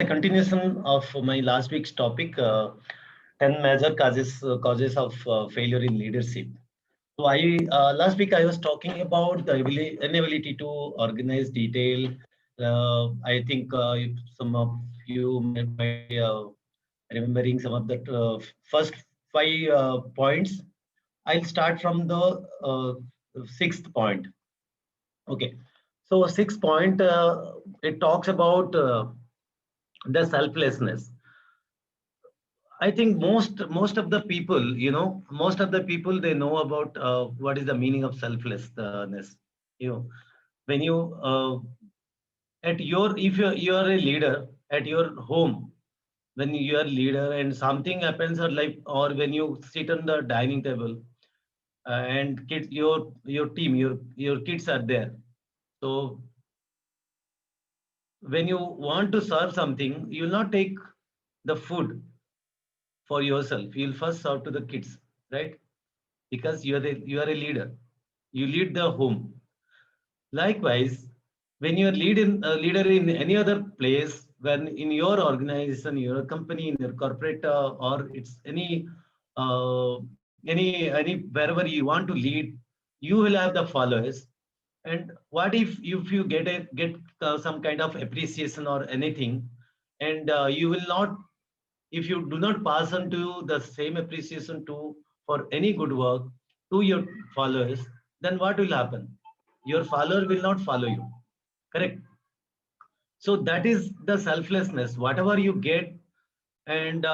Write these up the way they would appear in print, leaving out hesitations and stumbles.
A continuation of my last week's topic, 10 major causes of failure in leadership. So I last week I was talking about the inability to organize detail. I think some of you might be remembering some of the first five points. I'll start from the sixth point. Okay. So sixth point, it talks about the selflessness. I think most of the people, most of the people they know about what is the meaning of selflessness. You know, when you at your if you are a leader at your home, when you are leader and something happens or like or when you sit on the dining table and kids your team your kids are there. So when you want to serve something, you will not take the food for yourself. You'll first serve to the kids, right? Because you are a leader. You lead the home. Likewise, when you are a leader in any other place, when in your organization, your company, in your corporate, or it's any wherever you want to lead, you will have the followers. And what if you get some kind of appreciation or anything, and you will not if you do not pass on to the same appreciation to for any good work to your followers, then what will happen? Your follower will not follow you. Correct. So that is the selflessness. Whatever you get, and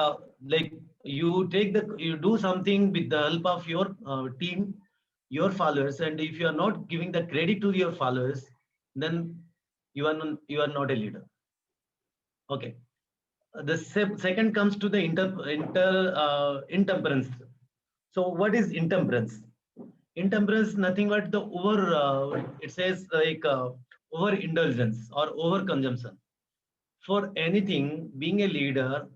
like you do something with the help of your team, your followers, and if you are not giving the credit to your followers, then you are not a leader. Okay. The second comes to the intemperance. So what is intemperance? Intemperance nothing but the it says like overindulgence or overconsumption. For anything, being a leader,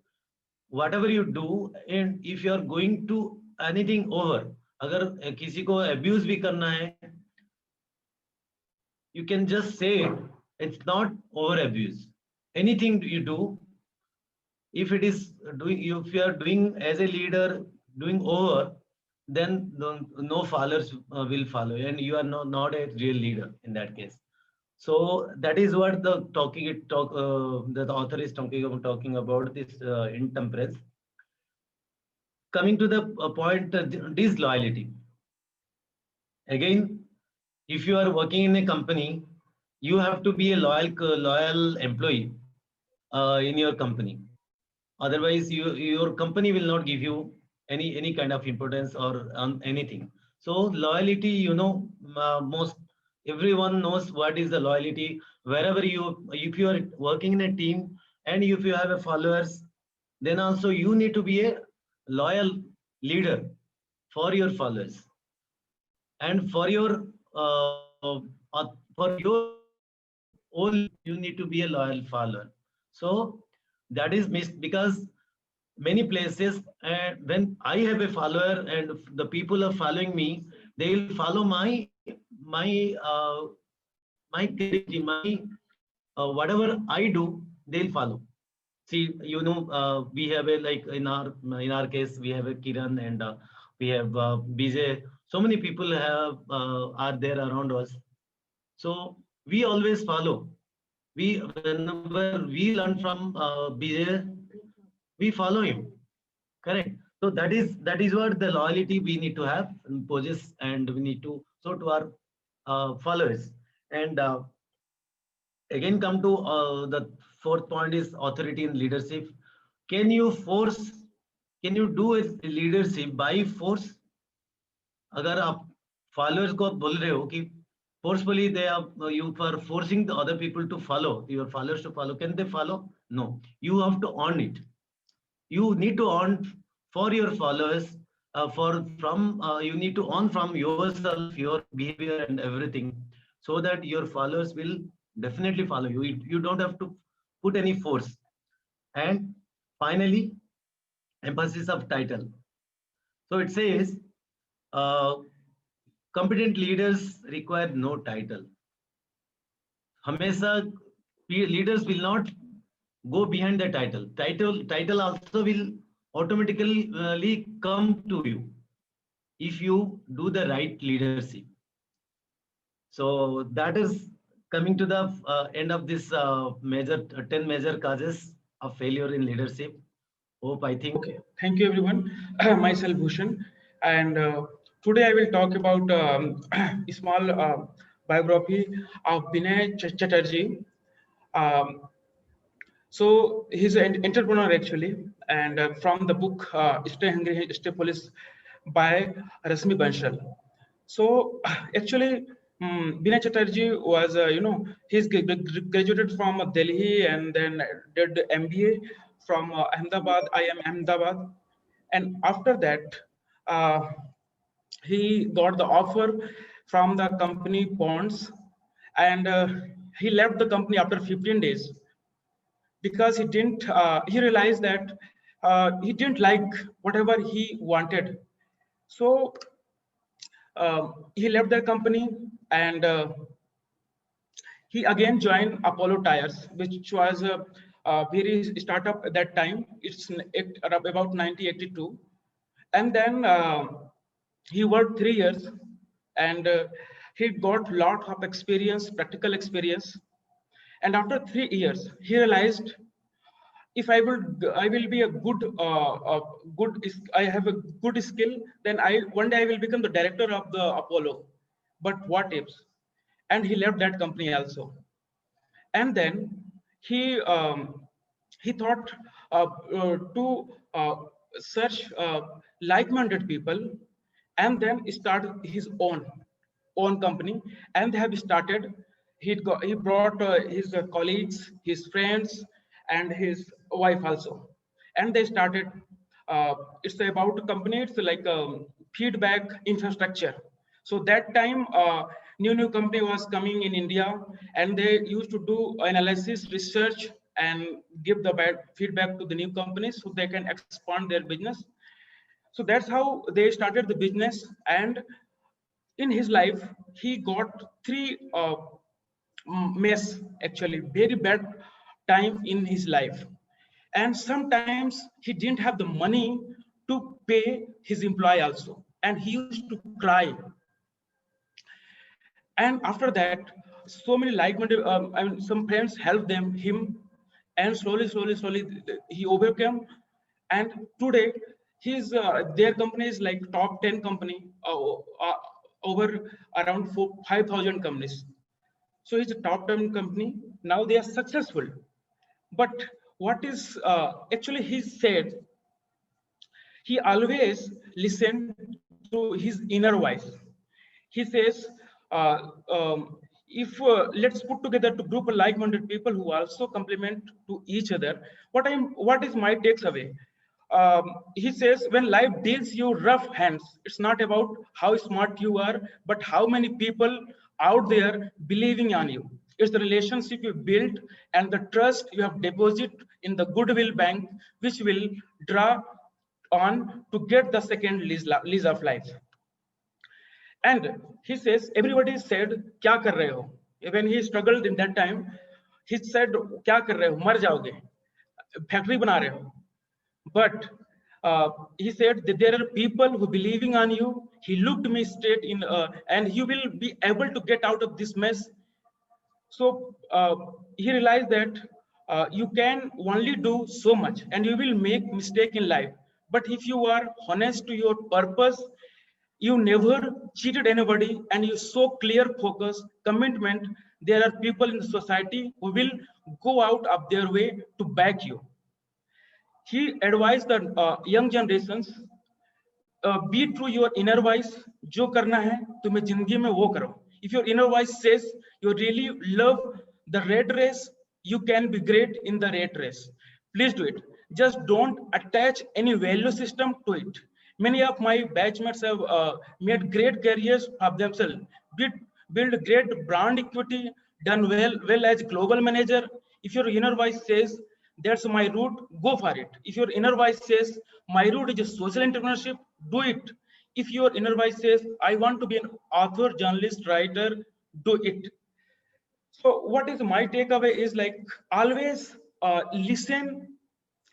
whatever you do, and if you are going to anything over, अगर किसी को abuse भी करना है, you can just say it. It's not over abuse. Anything you do, if it is doing if you are doing as a leader doing over, then no followers will follow and you are not a real leader in that case. So that is what the author is talking about this intemperance. Coming to the point, disloyalty. Again, if you are working in a company, you have to be a loyal employee in your company. Otherwise, your company will not give you any kind of importance or anything. So loyalty, most everyone knows what is the loyalty. Wherever if you are working in a team and if you have a followers, then also you need to be a loyal leader for your followers and for your own. You need to be a loyal follower. So that is missed because many places, when I have a follower and the people are following me, they will follow my credibility, my whatever I do, they'll follow. See, we have a like in our case, we have a Kiran and we have BJ. So many people are there around us. So we always follow. Whenever we learn from BJ, we follow him. Correct. So that is what the loyalty we need to have and possess, and we need to show to our followers. And again, come to the fourth point is authority and leadership. Can you force? Can you do a leadership by force? अगर आप followers को आप बोल रहे हो कि forcefully they are you are forcing the other people to follow your followers to follow. Can they follow? No. You have to earn it. You need to earn for your followers for from you need to earn from yourself your behavior and everything so that your followers will definitely follow you. You don't have to put any force. And finally, emphasis of title. So it says uh, competent leaders require no title. Hamesha leaders will not go behind the title. Title also will automatically come to you if you do the right leadership. So that is coming to the end of this major 10 major causes of failure in leadership. Hope I think. Okay, thank you everyone. Myself Bhushan, and today I will talk about a small biography of Binay Chatterjee. Um, so he's an entrepreneur actually, and from the book Stay Hungry, Stay Police by Rasmi Banshal. So actually, Binay Chatterjee was, he's graduated from Delhi and then did MBA from Ahmedabad, IIM Ahmedabad. And after that, uh, he got the offer from the company Ponds, and he left the company after 15 days because he realized that he didn't like whatever he wanted. So he left the company, and he again joined Apollo Tires, which was a very startup at that time. It's about 1982, and then he worked 3 years, and he got lot of experience, practical experience. And after 3 years, he realized if I will be a I have a good skill, then one day I will become the director of the Apollo. But what ifs? And he left that company also. And then he he thought to search like-minded people, and then start his own company. And they have started. He brought his colleagues, his friends, and his wife also, and they started. It's about a company. It's like feedback infrastructure. So that time, new company was coming in India, and they used to do analysis, research, and give the bad feedback to the new companies so they can expand their business. So that's how they started the business. And in his life, he got three mess, actually very bad time in his life. And sometimes he didn't have the money to pay his employee also, and he used to cry. And after that, so many like-minded, some friends helped him, and slowly, he overcame. And today, their company is like top 10 company, over around 5,000 companies. So it's a top 10 company. Now they are successful. But what is actually he said, he always listened to his inner voice. He says, uh, um, if let's put together to group of like-minded people who also complement to each other. What is my takes away? He says, when life deals you rough hands, it's not about how smart you are, but how many people out there believing on you. It's the relationship you build and the trust you have deposit in the goodwill bank, which will draw on to get the second lease of life. And he says, everybody said, Kya kar rahe ho? When he struggled in that time, he said, Kya kar rahe ho? Mar jaoge. Factory bana rahe ho. But he said that there are people who believing on you. He looked me straight in, and you will be able to get out of this mess. So he realized that you can only do so much, and you will make mistake in life. But if you are honest to your purpose, you never cheated anybody, and you so clear focus, commitment, there are people in the society who will go out of their way to back you. He advised the young generations, be true your inner voice. जो करना है तुम्हें जिंदगी में वो करो. If your inner voice says you really love the red race, you can be great in the red race. Please do it. Just don't attach any value system to it. Many of my batchmates have made great careers of themselves, build great brand equity, done well as global manager. If your inner voice says that's my route, go for it. If your inner voice says my route is a social entrepreneurship, do it. If your inner voice says I want to be an author, journalist, writer, do it. So what is my takeaway is like always listen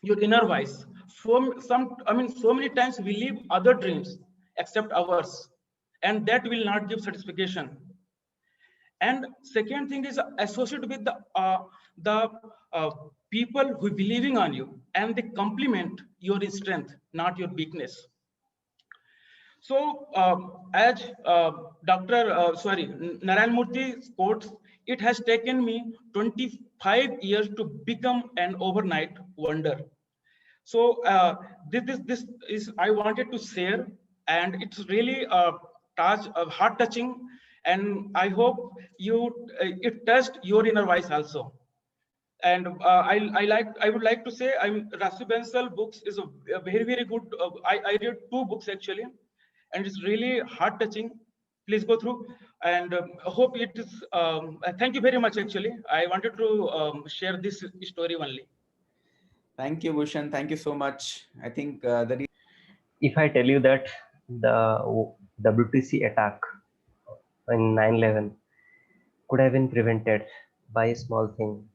your inner voice. So many times we live other dreams except ours, and that will not give satisfaction. And second thing is associated with the uh, people who believing on you, and they complement your strength, not your weakness. So, as Narayan Murthy quotes, it has taken me 25 years to become an overnight wonder. So, this is I wanted to share, and it's really heart touching, and I hope it touched your inner voice also. And I would like to say Rasu Bensal books is a very good. I read two books actually, and it's really heart touching. Please go through, and I hope it is. Thank you very much. Actually, I wanted to share this story only. Thank you, Bhushan. Thank you so much. I think If I tell you that the WTC attack in 9/11 could have been prevented by a small thing,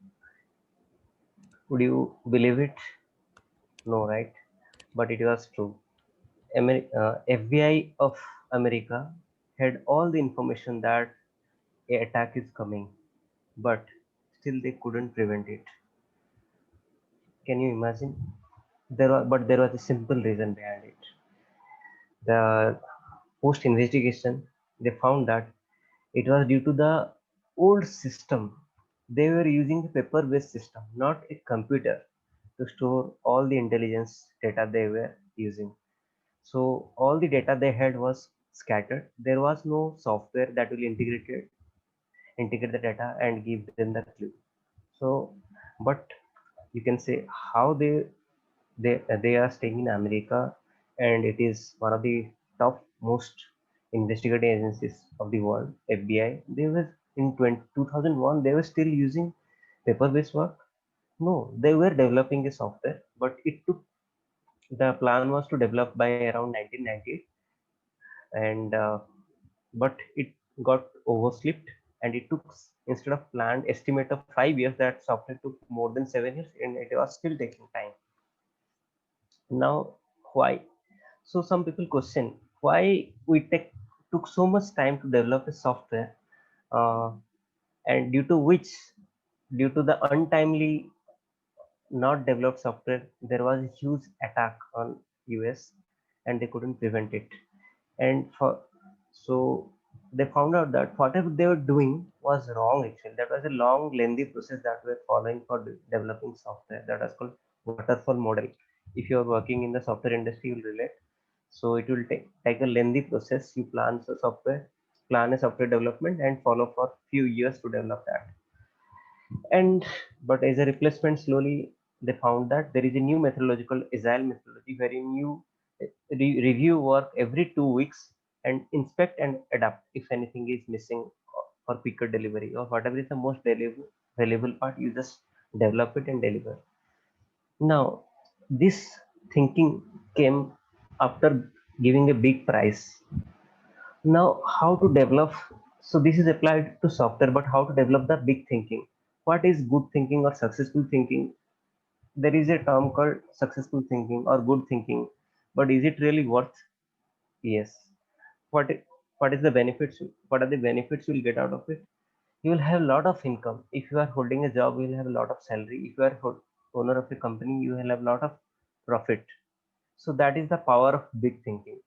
would you believe it? No, right? But it was true. FBI of America had all the information that a attack is coming, but still they couldn't prevent it. Can you imagine? There was a simple reason behind it. The post investigation, they found that it was due to the old system. They were using a paper-based system, not a computer, to store all the intelligence data they were using. So all the data they had was scattered. There was no software that will integrate the data and give them the clue. So, but you can say how they are staying in America, and it is one of the top most investigative agencies of the world, FBI. They were in 2001. They were still using paper-based work. No, they were developing a software, but it took the plan was to develop by around 1998, and but it got overslept, and it took, instead of planned estimate of 5 years, that software took more than 7 years, and it was still taking time. Now, why? So some people question why took so much time to develop a software, uh, and due to the untimely not developed software, there was a huge attack on US, and they couldn't prevent it. And so they found out that whatever they were doing was wrong. Actually, that was a long, lengthy process that we were following for developing software. That was called waterfall model. If you are working in the software industry, you'll relate. So it will take a lengthy process. You plan a software development, and follow for few years to develop that. And but as a replacement, slowly they found that there is a new methodological agile methodology wherein you review work every 2 weeks and inspect and adapt if anything is missing for quicker delivery, or whatever is the most valuable part, you just develop it and deliver. Now, this thinking came after giving a big price. Now, how to develop? So this is applied to software, but how to develop the big thinking? What is good thinking or successful thinking? There is a term called successful thinking or good thinking, but is it really worth? Yes. What what is the benefits? What are the benefits you'll get out of it? You will have a lot of income. If you are holding a job, you will have a lot of salary. If you are owner of a company, you will have a lot of profit. So that is the power of big thinking.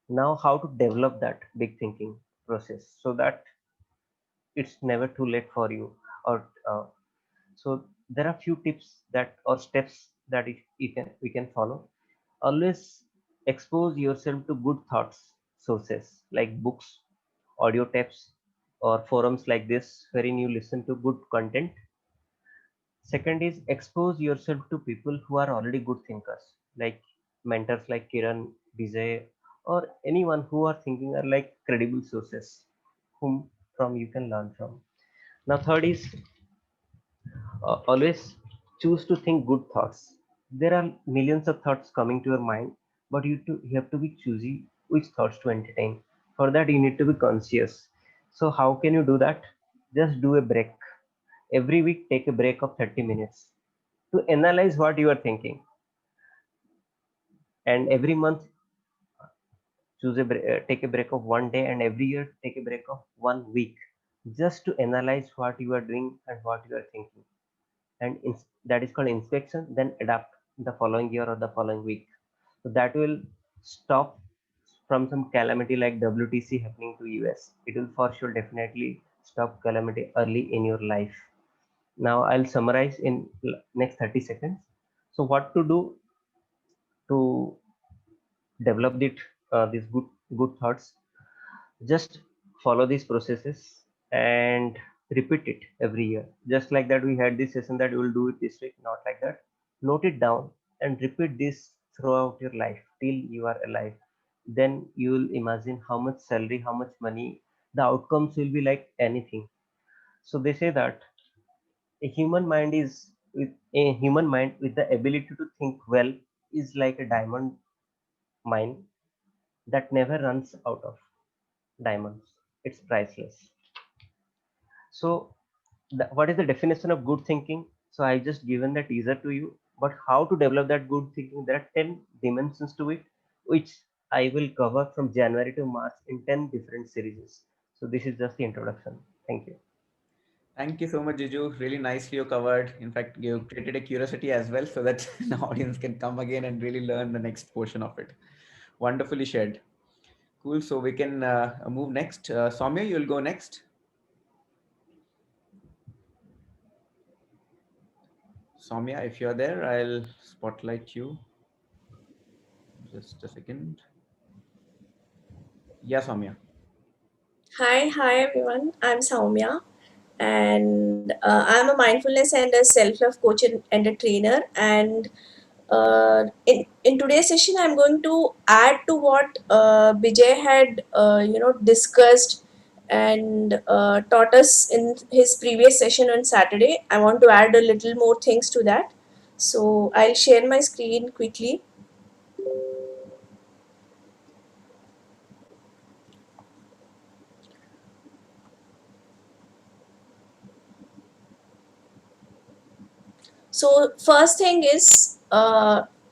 Now, how to develop that big thinking process so that it's never too late for you, or so there are few tips that or steps that we can follow. Always expose yourself to good thoughts sources like books, audio tapes, or forums like this wherein you listen to good content. Second is expose yourself to people who are already good thinkers, like mentors like Kiran, Vijay, or anyone who are thinking are like credible sources whom from you can learn from. Now third is always choose to think good thoughts. There are millions of thoughts coming to your mind, but you have to be choosy which thoughts to entertain. For that, you need to be conscious. So how can you do that? Just do a break. Every week, take a break of 30 minutes to analyze what you are thinking. And every month, take a break of one day, and every year, take a break of 1 week, just to analyze what you are doing and what you are thinking. And that is called inspection. Then adapt the following year or the following week. So that will stop from some calamity like WTC happening to US. It will for sure definitely stop calamity early in your life. Now I'll summarize in next 30 seconds. So what to do to develop these good thoughts? Just follow these processes and repeat it every year. Just like that, we had this session that you will do it this week, not like that. Note it down and repeat this throughout your life till you are alive. Then you will imagine how much salary, how much money, the outcomes will be like anything. So they say that a human mind is with a human mind with the ability to think well is like a diamond mine that never runs out of diamonds. It's priceless. So, what is the definition of good thinking? So, I just given the teaser to you, but how to develop that good thinking? There are 10 dimensions to it, which I will cover from January to March in 10 different series. So, this is just the introduction. Thank you. Thank you so much, Jiju. Really nicely you covered. In fact, you created a curiosity as well so that the audience can come again and really learn the next portion of it. Wonderfully shared. Cool. So we can move next. Soumya, you'll go next. Soumya, if you're there, I'll spotlight you. Just a second. Yeah, Soumya. Hi everyone. I'm Saumya, and I'm a mindfulness and a self-love coach and a trainer. And in today's session, I'm going to add to what Bijay had discussed and taught us in his previous session on Saturday. I want to add a little more things to that. So I'll share my screen quickly. So first thing is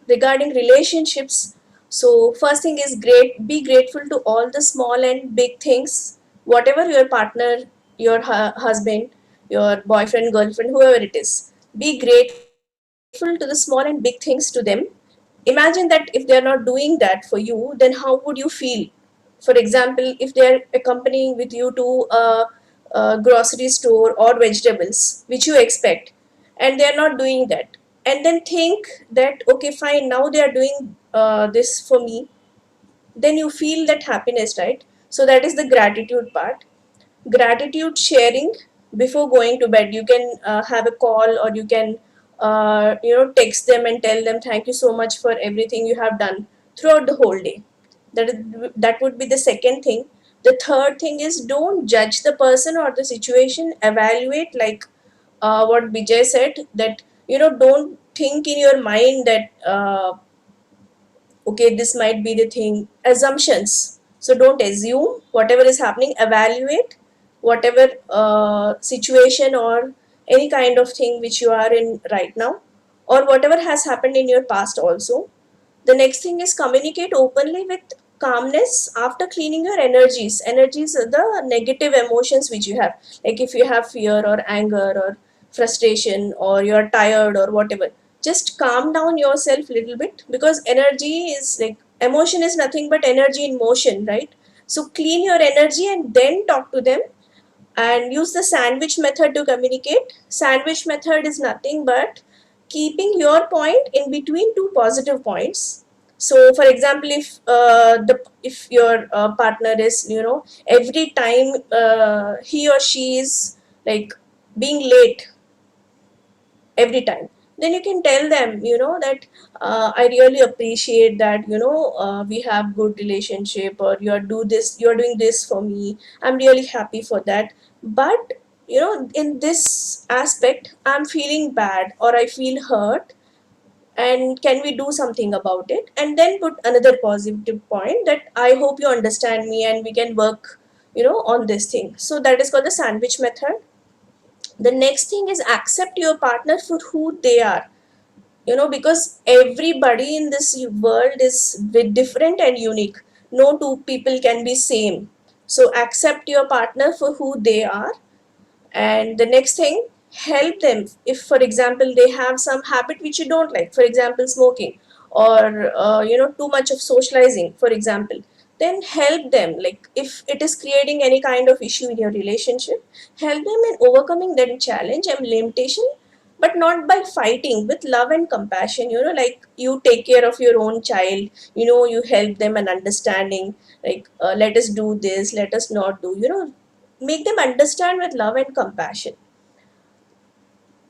regarding relationships. So first thing is be grateful to all the small and big things, whatever your partner, your husband, your boyfriend, girlfriend, whoever it is. Be grateful to the small and big things to them. Imagine that if they are not doing that for you, then how would you feel? For example, if they are accompanying with you to a grocery store or vegetables, which you expect, and they are not doing that, and then think that okay, fine, now they are doing this for me, then you feel that happiness, right? So that is the gratitude part. Gratitude sharing before going to bed. You can have a call, or you can text them and tell them thank you so much for everything you have done throughout the whole day. That would be the second thing. The third thing is don't judge the person or the situation. Evaluate, like what Bijay said, that don't think in your mind that okay, this might be the thing. Assumptions. So don't assume. Whatever is happening, evaluate whatever situation or any kind of thing which you are in right now, or whatever has happened in your past also. The next thing is communicate openly with calmness after cleaning your energies. Energies are the negative emotions which you have. Like if you have fear or anger or frustration, or you're tired or whatever, just calm down yourself a little bit, because energy is like, emotion is nothing but energy in motion, right? So clean your energy and then talk to them, and use the sandwich method to communicate. Sandwich method is nothing but keeping your point in between two positive points. So for example, if your partner is every time he or she is like being late every time, then you can tell them that I really appreciate that we have good relationship, or you're doing this for me, I'm really happy for that. But in this aspect I'm feeling bad, or I feel hurt, and can we do something about it? And then put another positive point, that I hope you understand me and we can work on this thing. So that is called the sandwich method. The next thing is accept your partner for who they are, because everybody in this world is different and unique. No two people can be same. So accept your partner for who they are. And the next thing, help them. If for example they have some habit which you don't like, for example smoking, or too much of socializing, for example, then help them. Like if it is creating any kind of issue in your relationship, help them in overcoming that challenge and limitation, but not by fighting, with love and compassion. Like you take care of your own child, you help them and understanding, like let us do this, let us not do, make them understand with love and compassion.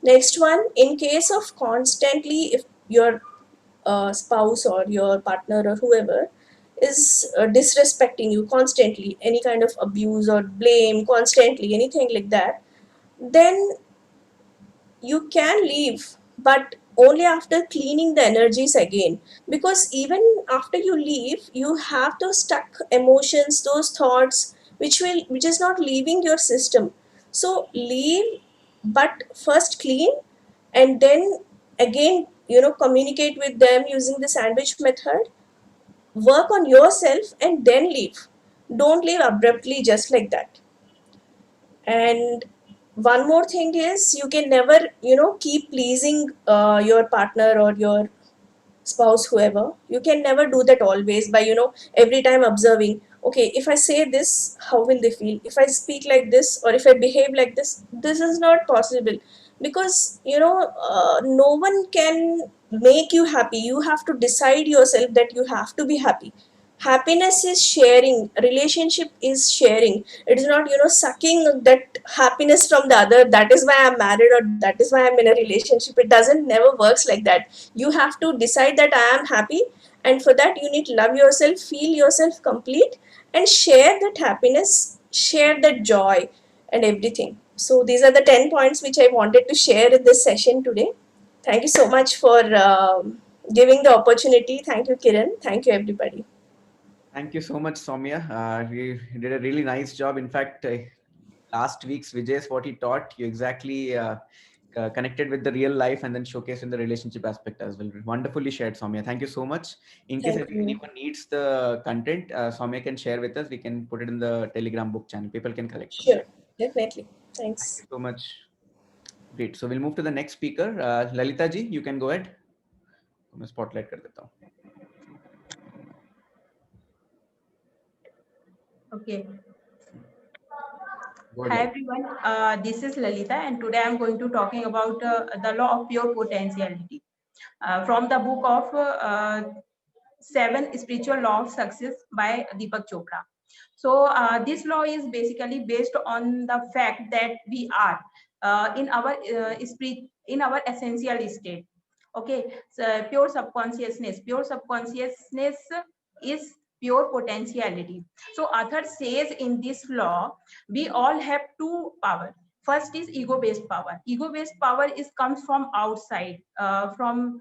Next one, in case of constantly, if your spouse or your partner or whoever is disrespecting you constantly, any kind of abuse or blame constantly, anything like that, then you can leave, but only after cleaning the energies again. Because even after you leave, you have those stuck emotions, those thoughts, which is not leaving your system. So leave, but first clean, and then again, communicate with them using the sandwich method. Work on yourself and then leave. Don't leave abruptly just like that. And one more thing is, you can never keep pleasing your partner or your spouse, whoever. You can never do that always by every time observing, okay, if I say this, how will they feel? If I speak like this, or if I behave like this is not possible. Because no one can make you happy. You have to decide yourself that you have to be happy. Happiness is sharing, relationship is sharing. It is not sucking that happiness from the other. That is why I'm married, or that is why I'm in a relationship. It doesn't never works like that. You have to decide that I am happy, and for that you need to love yourself, feel yourself complete, and share that happiness, share that joy, and everything. So these are the 10 points which I wanted to share in this session today. Thank you so much for giving the opportunity. Thank you, Kiran. Thank you, everybody. Thank you so much, Soumya. You did a really nice job. In fact, last week's Vijay's what he taught, you exactly connected with the real life and then showcased in the relationship aspect as well. Wonderfully shared, Soumya. Thank you so much. In case Thank you. anyone needs the content, Soumya can share with us. We can put it in the Telegram book channel. People can collect from Sure, there. definitely. Thank Thanks. you so much. Great. So we'll move to the next speaker. Lalita ji, you can go ahead. मैं spotlight कर देता हूँ. Okay. Go Hi ahead. everyone, this is Lalita, and today I'm going to talking about the law of pure potentiality from the book of 7 Spiritual Law of Success by Deepak Chopra. So this law is basically based on the fact that we are in our spirit, in our essential state. Okay, so pure subconsciousness is pure potentiality. So author says in this law, we all have two power. First is ego-based power. Ego-based power is comes from outside, from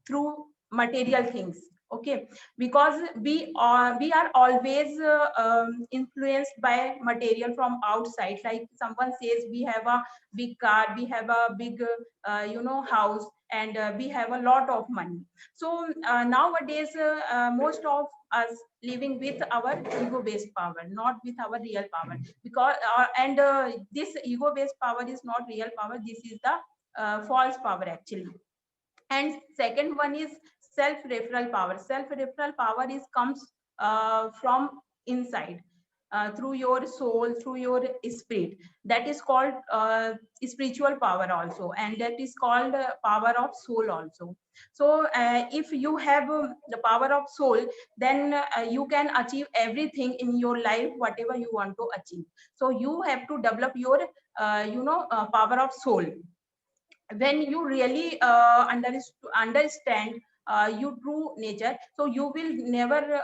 through material things. Okay, because we are always influenced by material from outside. Like someone says, we have a big car, we have a big house, and we have a lot of money. So nowadays most of us living with our ego based power, not with our real power. Because this ego based power is not real power. This is the false power actually. And second one is self-referral power. Self-referral power is comes from inside, through your soul, through your spirit. That is called spiritual power also, and that is called power of soul also. So if you have the power of soul, then you can achieve everything in your life, whatever you want to achieve. So you have to develop your power of soul. When you really understand your true nature, so you will never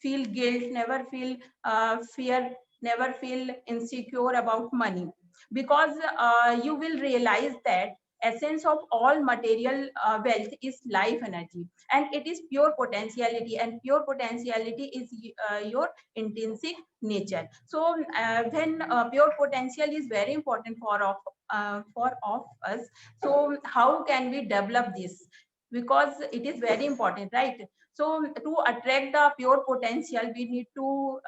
feel guilt, never feel fear, never feel insecure about money. Because you will realize that essence of all material wealth is life energy, and it is pure potentiality, and pure potentiality is your intrinsic nature. So when pure potential is very important for of us, so how can we develop this? Because it is very important, right? So to attract the pure potential, we need to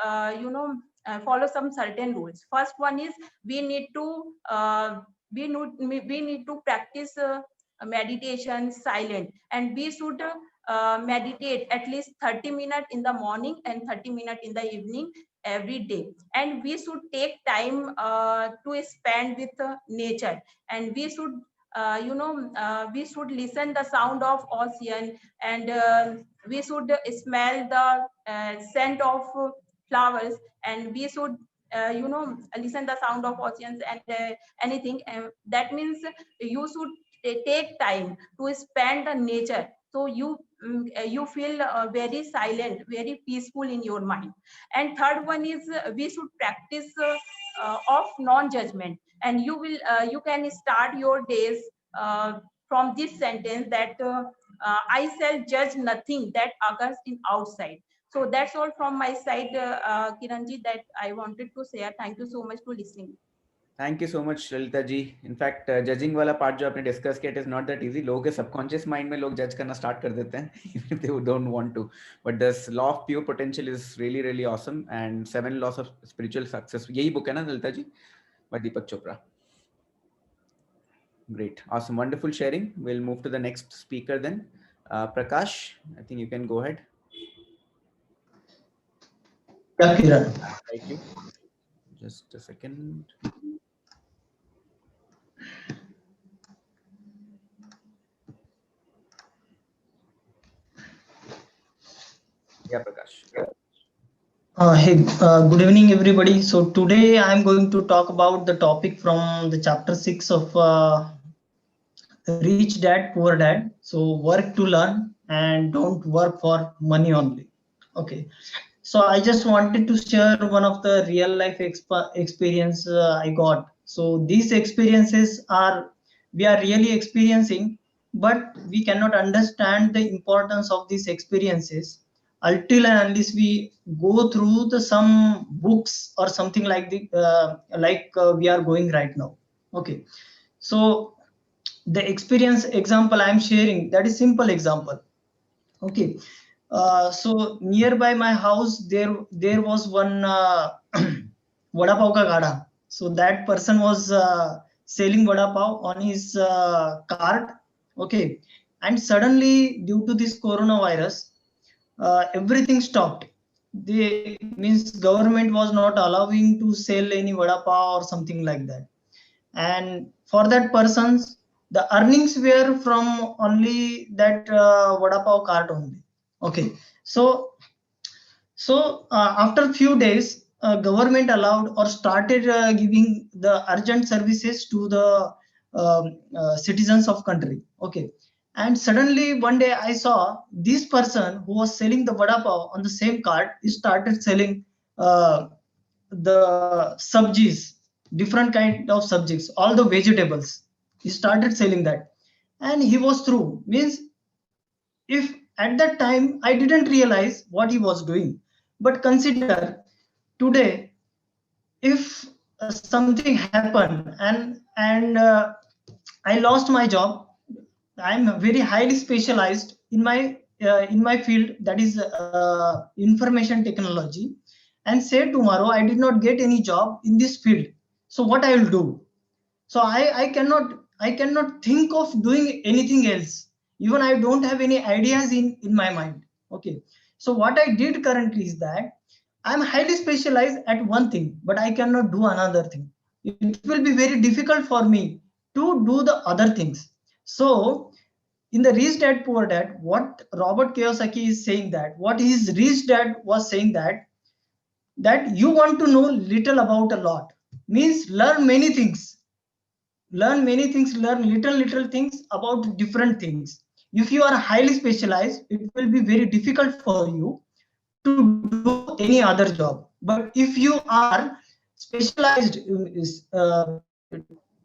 follow some certain rules. First one is we need to practice meditation silent, and we should meditate at least 30 minutes in the morning and 30 minutes in the evening every day. And we should take time to spend with nature, and we should we should listen the sound of ocean, and we should smell the scent of flowers, and we should listen the sound of oceans and anything. That means you should take time to spend the nature, so you feel very silent, very peaceful in your mind. And third one is we should practice of non-judgment, and you can start your days from this sentence that I shall judge nothing that occurs in outside. So that's all from my side, Kiranji, that I wanted to share. Thank you so much for listening. Thank you so much Lalita ji. In fact judging वाला part जो आपने discuss किया, it is not that easy. लोगों के subconscious mind में लोग जज करना स्टार्ट कर देते हैं they don't want to, but this law of pure potential is really really awesome. And 7 laws of spiritual success, यही बुक है ना Lalita ji, by Deepak Chopra. Great, awesome, wonderful sharing. We'll move to the next speaker then. Prakash, I think you can go ahead. Yeah, Kiran. Thank you. Just a second. Yeah, Prakash. Hey, good evening, everybody. So today I'm going to talk about the topic from the chapter 6 of Rich Dad, Poor Dad. So work to learn and don't work for money only. Okay. So I just wanted to share one of the real life experience I got. So these experiences we are really experiencing, but we cannot understand the importance of these experiences until and unless we go through some books or something like we are going right now. Okay. So the experience example I'm sharing, that is simple example. Okay. So nearby my house there was one vada pav ka gada. So that person was selling vada pav on his cart. Okay. And suddenly, due to this coronavirus, everything stopped. Means government was not allowing to sell any vada pav or something like that. And for that persons, the earnings were from only that vada pav cart only. Okay. So after a few days, government allowed or started giving the urgent services to the citizens of country. Okay. And suddenly one day I saw this person who was selling the vada pav on the same cart, he started selling the sabjis, different kind of subjects, all the vegetables. He started selling that, and he was through. Means if at that time I didn't realize what he was doing, but consider today, if something happened and I lost my job, I'm very highly specialized in my field, that is information technology, and say tomorrow I did not get any job in this field, so what I will do? So I cannot think of doing anything else. Even I don't have any ideas in my mind. Okay. So what I did currently is that I'm highly specialized at one thing, but I cannot do another thing. It will be very difficult for me to do the other things. So in the Rich Dad Poor Dad, what Robert Kiyosaki is saying, that what his rich dad was saying, that you want to know little about a lot, means learn many things, learn little things about different things. If you are highly specialized, it will be very difficult for you to do any other job. But if you are specialized,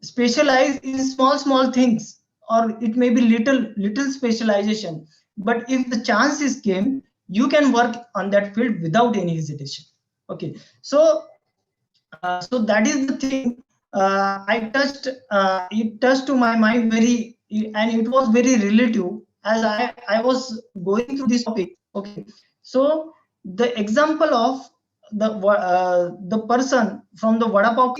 specialize in small things, or it may be little specialization, but if the chances came, you can work on that field without any hesitation. Okay, so so that is the thing. I touched it touched to my mind very, and it was very relative as I was going through this topic. Okay, so the example of the person from the vada pav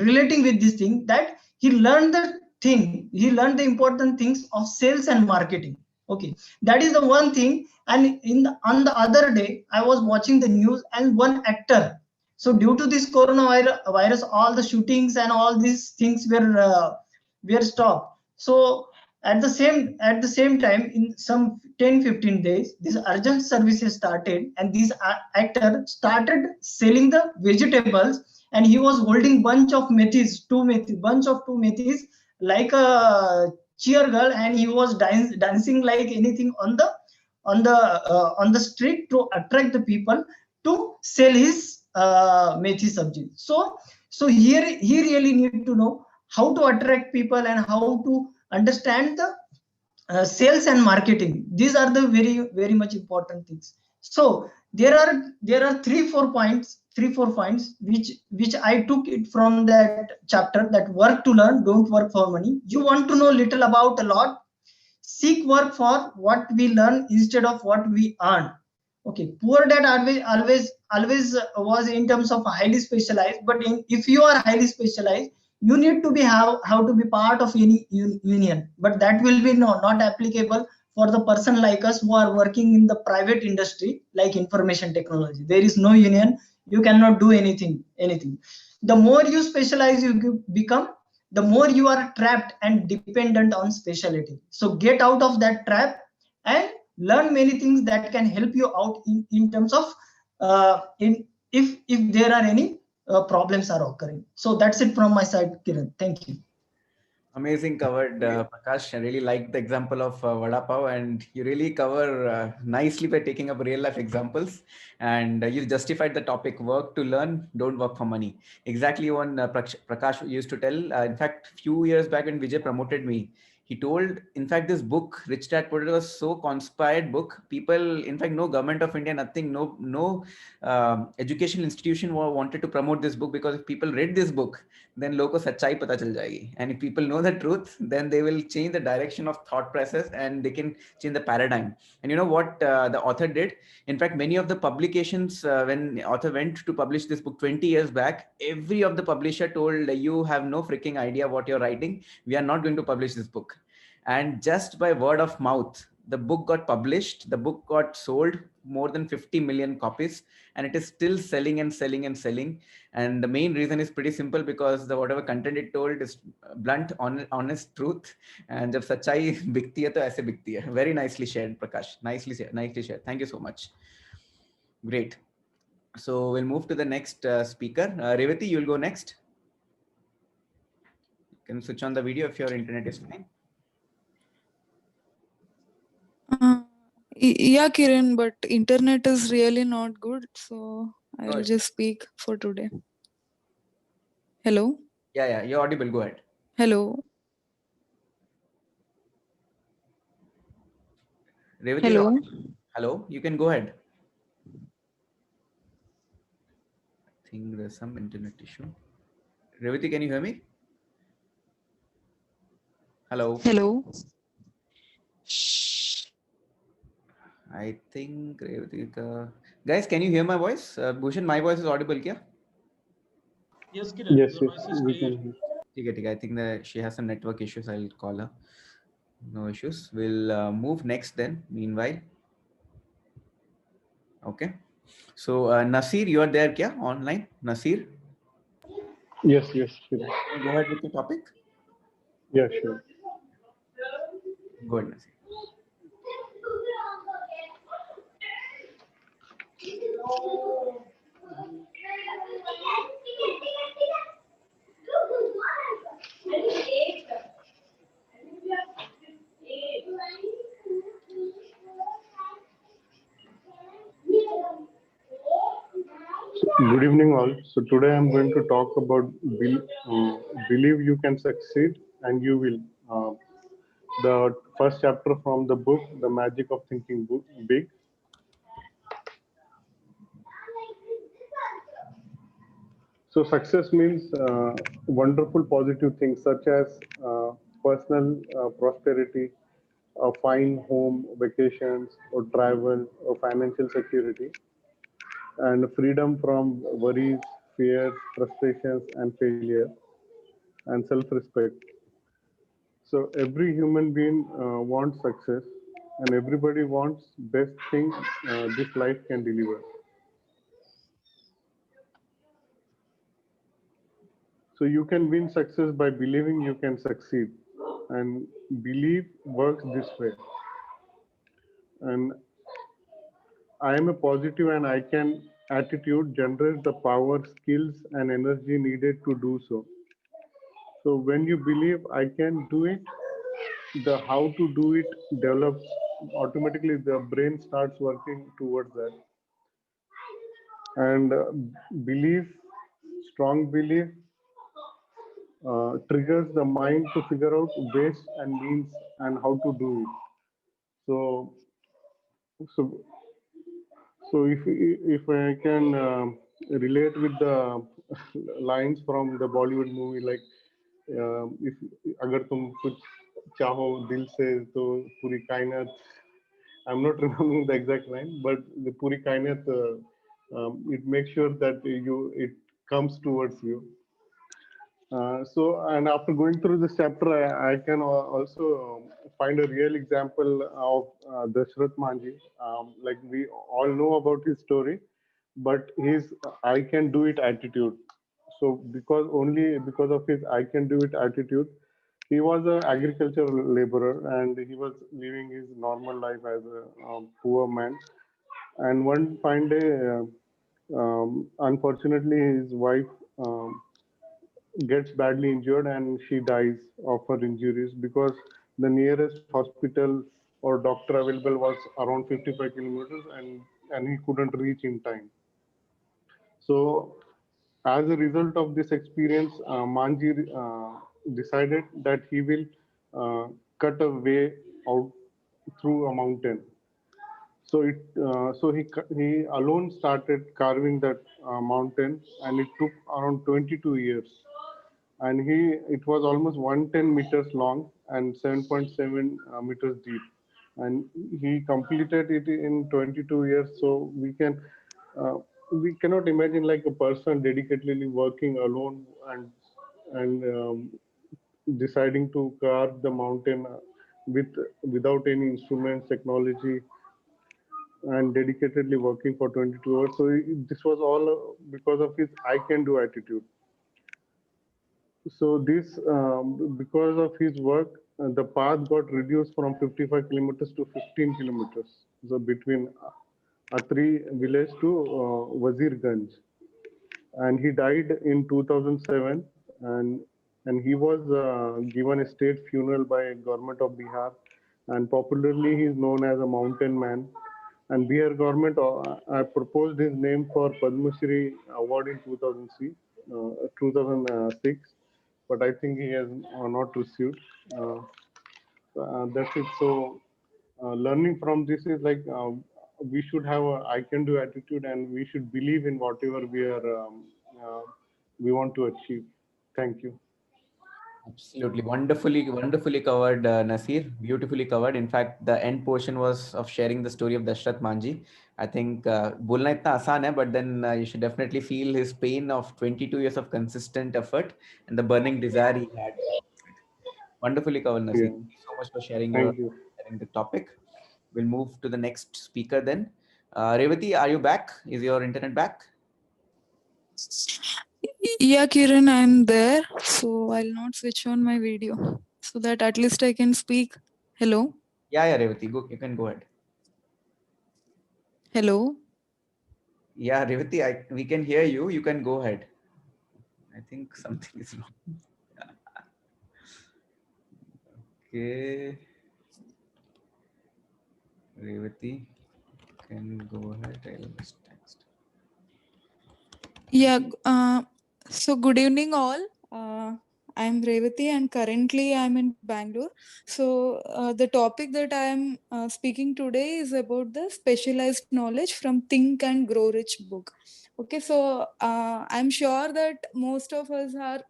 relating with this thing, that he learned the important things of sales and marketing. Okay, that is the one thing. And on the other day, I was watching the news, and one actor, so due to this coronavirus, all the shootings and all these things were stopped. So at the same time, in some 10-15 days, this urgent services started, and this actor started selling the vegetables, and he was holding bunch of methis, two methis, like a cheer girl, and he was dancing like anything on the street to attract the people to sell his methi sabji. So here he really need to know how to attract people and how to understand the sales and marketing. These are the very much important things. So there are three four points which I took it from that chapter, that work to learn, don't work for money. You want to know little about a lot, seek work for what we learn instead of what we earn. Okay, poor dad always was in terms of highly specialized, but if you are highly specialized, you need to be how to be part of any union, but that will be not applicable for the person like us who are working in the private industry like information technology. There is no union, you cannot do anything. The more you specialize you become, the more you are trapped and dependent on specialty. So get out of that trap and learn many things that can help you out in terms of in if there are any problems are occurring. So that's it from my side, Kiran. Thank you. Amazing covered, Prakash. I really like the example of vada pav, and you really cover nicely by taking up real life examples. And you justified the topic: work to learn, don't work for money. Exactly one Prakash used to tell. In fact, few years back when Vijay promoted me, he told, in fact, this book, Rich Dad Poor Dad, was so conspired book. People, in fact, no government of India, nothing, no educational institution wanted to promote this book, because if people read this book, then लोगों को सच्चाई पता चल जाएगी, and if people know the truth, then they will change the direction of thought process, and they can change the paradigm. And you know what the author did? In fact, many of the publications, when the author went to publish this book 20 years back, every of the publisher told, you have no freaking idea what you're writing, we are not going to publish this book. And just by word of mouth, the book got published, the book got sold more than 50 million copies, and it is still selling and selling and selling. And the main reason is pretty simple, because the whatever content it told is blunt, honest truth. And जब सच्चाई बिकती है तो ऐसे बिकती है. Very nicely shared, Prakash. Nicely shared. Thank you so much. Great. So we'll move to the next speaker. Revati, you'll go next. You can switch on the video if your internet is fine. Yeah, Kiran, but internet is really not good, so I'll Good. just speak for today. Hello? Yeah, you're audible. Go ahead. Hello? Revati, Hello? hello, you can go ahead. I think there's some internet issue. Revati, can you hear me? Hello. Hello? I think Revati guys, can you hear my voice? Bhushan, my voice is audible, kya? Yes, Kiran, Yes, your voice is we clear. can. Okay. I think that she has some network issues. I'll call her. No issues. We'll move next then. Meanwhile. Okay. So Nasir, you are there, kya? Online? Nasir? Yes, sure. Go ahead with the topic. Yeah, sure. Go ahead, Nasir. Good evening, all. So today I'm going to talk about believe you can succeed and you will. The first chapter from the book, The Magic of Thinking Big. So success means wonderful positive things such as personal prosperity, a fine home, vacations, or travel, or financial security, and freedom from worries, fears, frustrations, and failure, and self-respect. So every human being wants success, and everybody wants best thing this life can deliver. So you can win success by believing you can succeed, and belief works this way. And I am a positive and I can attitude generates the power, skills, and energy needed to do so. So when you believe I can do it, the how to do it develops automatically. The brain starts working towards that, and belief, strong belief, triggers the mind to figure out ways and means and how to do it. So, so So if I can relate with the lines from the Bollywood movie, like if अगर तुम कुछ चाहो दिल से तो पूरी कायनात, I'm not remembering the exact line, but the पूरी कायनात it makes sure that it comes towards you. And after going through this chapter, I can also find a real example of Dashrath Manji. Like we all know about his story, but his I can do it attitude. So only because of his I can do it attitude, he was an agricultural laborer and he was living his normal life as a poor man. And one fine day, unfortunately, his wife gets badly injured and she dies of her injuries because the nearest hospital or doctor available was around 55 kilometers and he couldn't reach in time. So as a result of this experience, Manji decided that he will cut a way out through a mountain. So he alone started carving that mountain, and it took around 22 years. And it was almost 110 meters long and 7.7 meters deep. And he completed it in 22 years. So uh, we cannot imagine like a person dedicatedly working alone and deciding to carve the mountain without any instruments, technology, and dedicatedly working for 22 hours. So this was all because of his I can do attitude. So this, because of his work, the path got reduced from 55 kilometers to 15 kilometers. So between Atri village to Wazirganj, and he died in 2007, and he was given a state funeral by government of Bihar, and popularly he is known as a mountain man. And Bihar government proposed his name for Padma Shri award in 2006, but I think he has not received. That's it. So learning from this is like we should have a I can do attitude, and we should believe in whatever we want to achieve. Thank you. Absolutely. Wonderfully covered, Nasir. Beautifully covered. In fact, the end portion was of sharing the story of Dashrath Manji. I think बोलना इतना आसान है, but then you should definitely feel his pain of 22 years of consistent effort and the burning desire he had. Wonderfully covered, Nasir. Yeah. Thank you so much for sharing Thank you. the topic. We'll move to the next speaker then. Revati, are you back? Is your internet back? Yeah, Kiran, I'm there. So I'll not switch on my video so that at least I can speak. Hello? Yeah, Revati, you can go ahead. Hello? Yeah, Revati, we can hear you. You can go ahead. I think something is wrong. Okay. Revati, can go ahead. I'll just text. Yeah, so good evening all. I'm Revati and currently I'm in Bangalore. So the topic that I'm speaking today is about the specialized knowledge from Think and Grow Rich book. Okay, so I'm sure that most of us are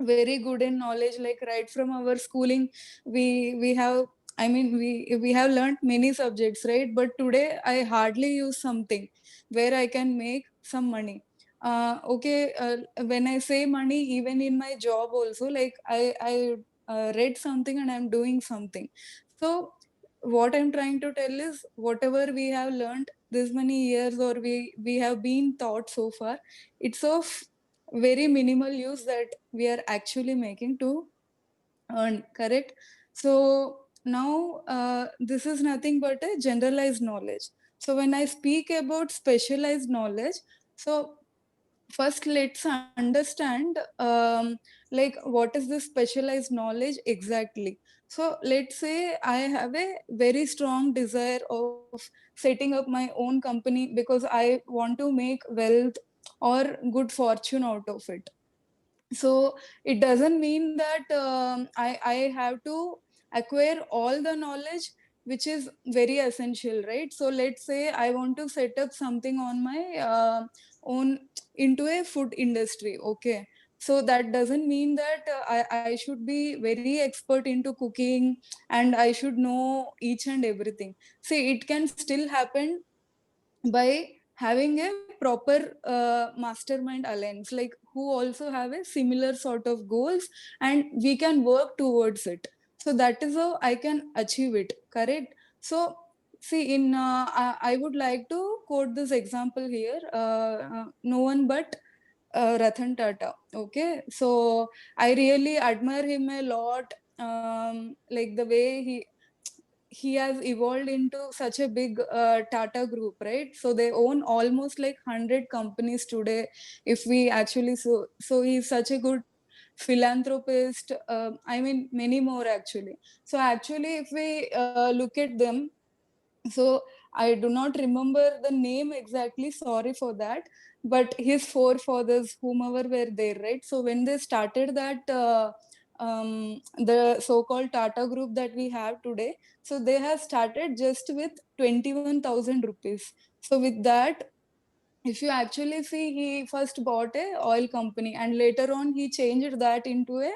very good in knowledge, like right from our schooling we have, I mean, we have learned many subjects, right? But today I hardly use something where I can make some money. When I say money, even in my job also, like I read something and I'm doing something. So what I'm trying to tell is whatever we have learned this many years, or we have been taught so far, it's of very minimal use that we are actually making to earn, correct? So now this is nothing but a generalized knowledge. So when I speak about specialized knowledge, so first let's understand like what is this specialized knowledge exactly. So let's say I have a very strong desire of setting up my own company because I want to make wealth or good fortune out of it. So it doesn't mean that I have to acquire all the knowledge which is very essential, right? So let's say I want to set up something on my own into a food industry. Okay, so that doesn't mean that I should be very expert into cooking and I should know each and everything. See, it can still happen by having a proper mastermind alliance, like who also have a similar sort of goals, and we can work towards it. So that is how I can achieve it, correct? So see, in I would like to quote this example here, no one but Ratan Tata. Okay, so I really admire him a lot. Like the way he has evolved into such a big Tata group, right? So they own almost like 100 companies today. If we actually, so he's such a good philanthropist. I mean, many more actually. So actually, if we look at them, so I do not remember the name exactly, sorry for that, but his forefathers, whomever were there, right? So when they started that the so-called Tata group that we have today, so they have started just with 21,000 rupees. So with that, if you actually see, he first bought a oil company and later on he changed that into a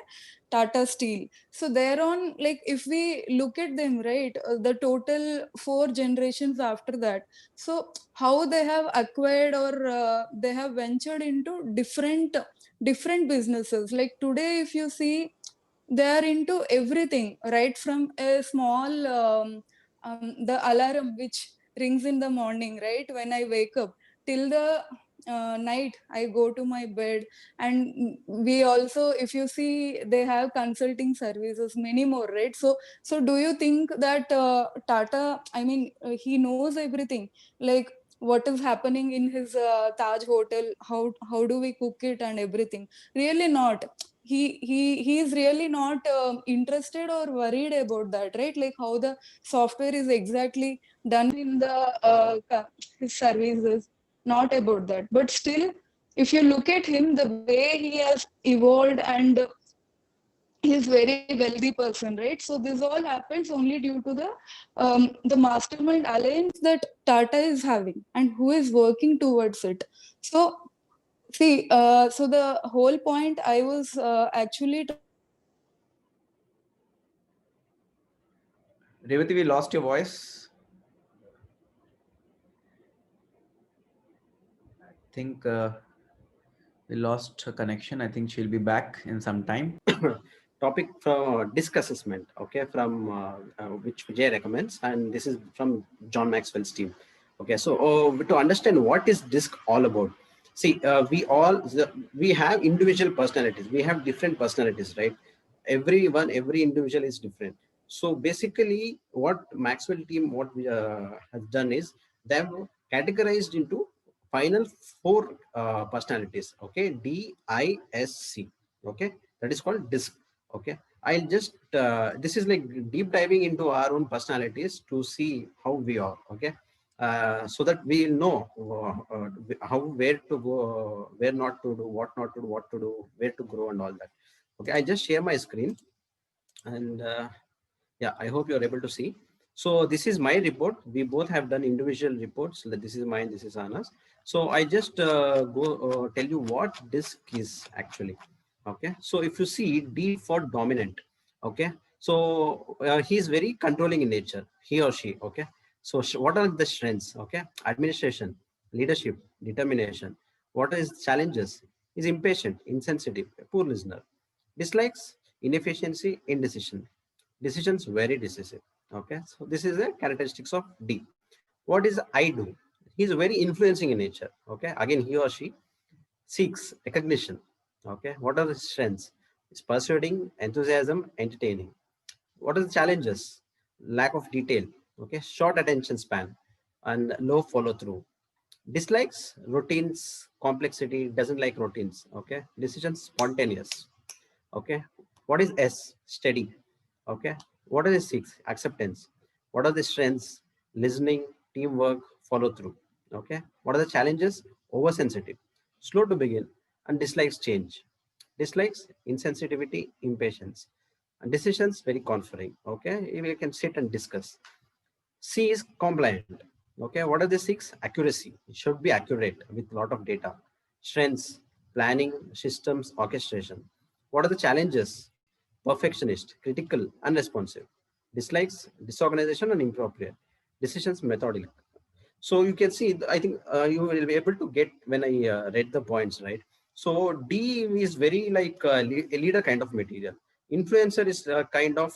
Tata Steel. So there on, like if we look at them, right, the total 4 generations after that, so how they have acquired or they have ventured into different businesses. Like today, if you see, they are into everything, right from a small the alarm which rings in the morning, right, when I wake up, till the night I go to my bed. And we also, if you see, they have consulting services, many more, right? So do you think that Tata, I mean, he knows everything, like what is happening in his Taj hotel, how do we cook it and everything? Really not. He is really not interested or worried about that, right? Like how the software is exactly done in the his services, not about that. But still, if you look at him, the way he has evolved, and he's very wealthy person, right? So this all happens only due to the mastermind alliance that Tata is having and who is working towards it. So see, so the whole point I was actually Revati, we lost your voice. I think we lost her connection. I think she'll be back in some time. Topic from disk assessment, okay, from which Vijay recommends, and this is from John Maxwell's team. Okay, so to understand what is disk all about, see, we have individual personalities, we have different personalities, right? Every individual is different. So basically what Maxwell team, what we has done is they have categorized into final 4 personalities, okay, DISC, okay, that is called disk. Okay, I'll just this is like deep diving into our own personalities to see how we are. Okay, so that we know how, where to go, where not to do, what not to do, what to do, where to grow and all that. Okay, I just share my screen, and yeah, I hope you're able to see. So this is my report. We both have done individual reports. This is mine, this is Anna's. So I just go tell you what DISC is actually. Okay, so if you see D for dominant, okay, so he's very controlling in nature, he or she. Okay, so what are the strengths? Okay, administration, leadership, determination. What is challenges? Is impatient, insensitive, a poor listener. Dislikes, inefficiency, indecision. Decisions very decisive. Okay, so this is the characteristics of D. What is I do? He's very influencing in nature. Okay, again, he or she seeks recognition. Okay, what are the strengths? It's persuading, enthusiasm, entertaining. What are the challenges? Lack of detail. Okay, short attention span and low follow through. Dislikes, routines, complexity, doesn't like routines. Okay, decisions spontaneous. Okay, what is S? Steady. Okay, what are the 6? Acceptance. What are the strengths? Listening, teamwork, follow through. Okay, what are the challenges? Oversensitive, slow to begin, and dislikes change. Dislikes, insensitivity, impatience, and decisions very conferring. Okay, we can sit and discuss. C is compliant. Okay, what are the 6? Accuracy. It should be accurate with a lot of data. Strengths, planning, systems, orchestration. What are the challenges? Perfectionist, critical, unresponsive. Dislikes, disorganization, and inappropriate. Decisions, methodical. So you can see, I think you will be able to get when I read the points, right? So D is very like a leader kind of material. Influencer is kind of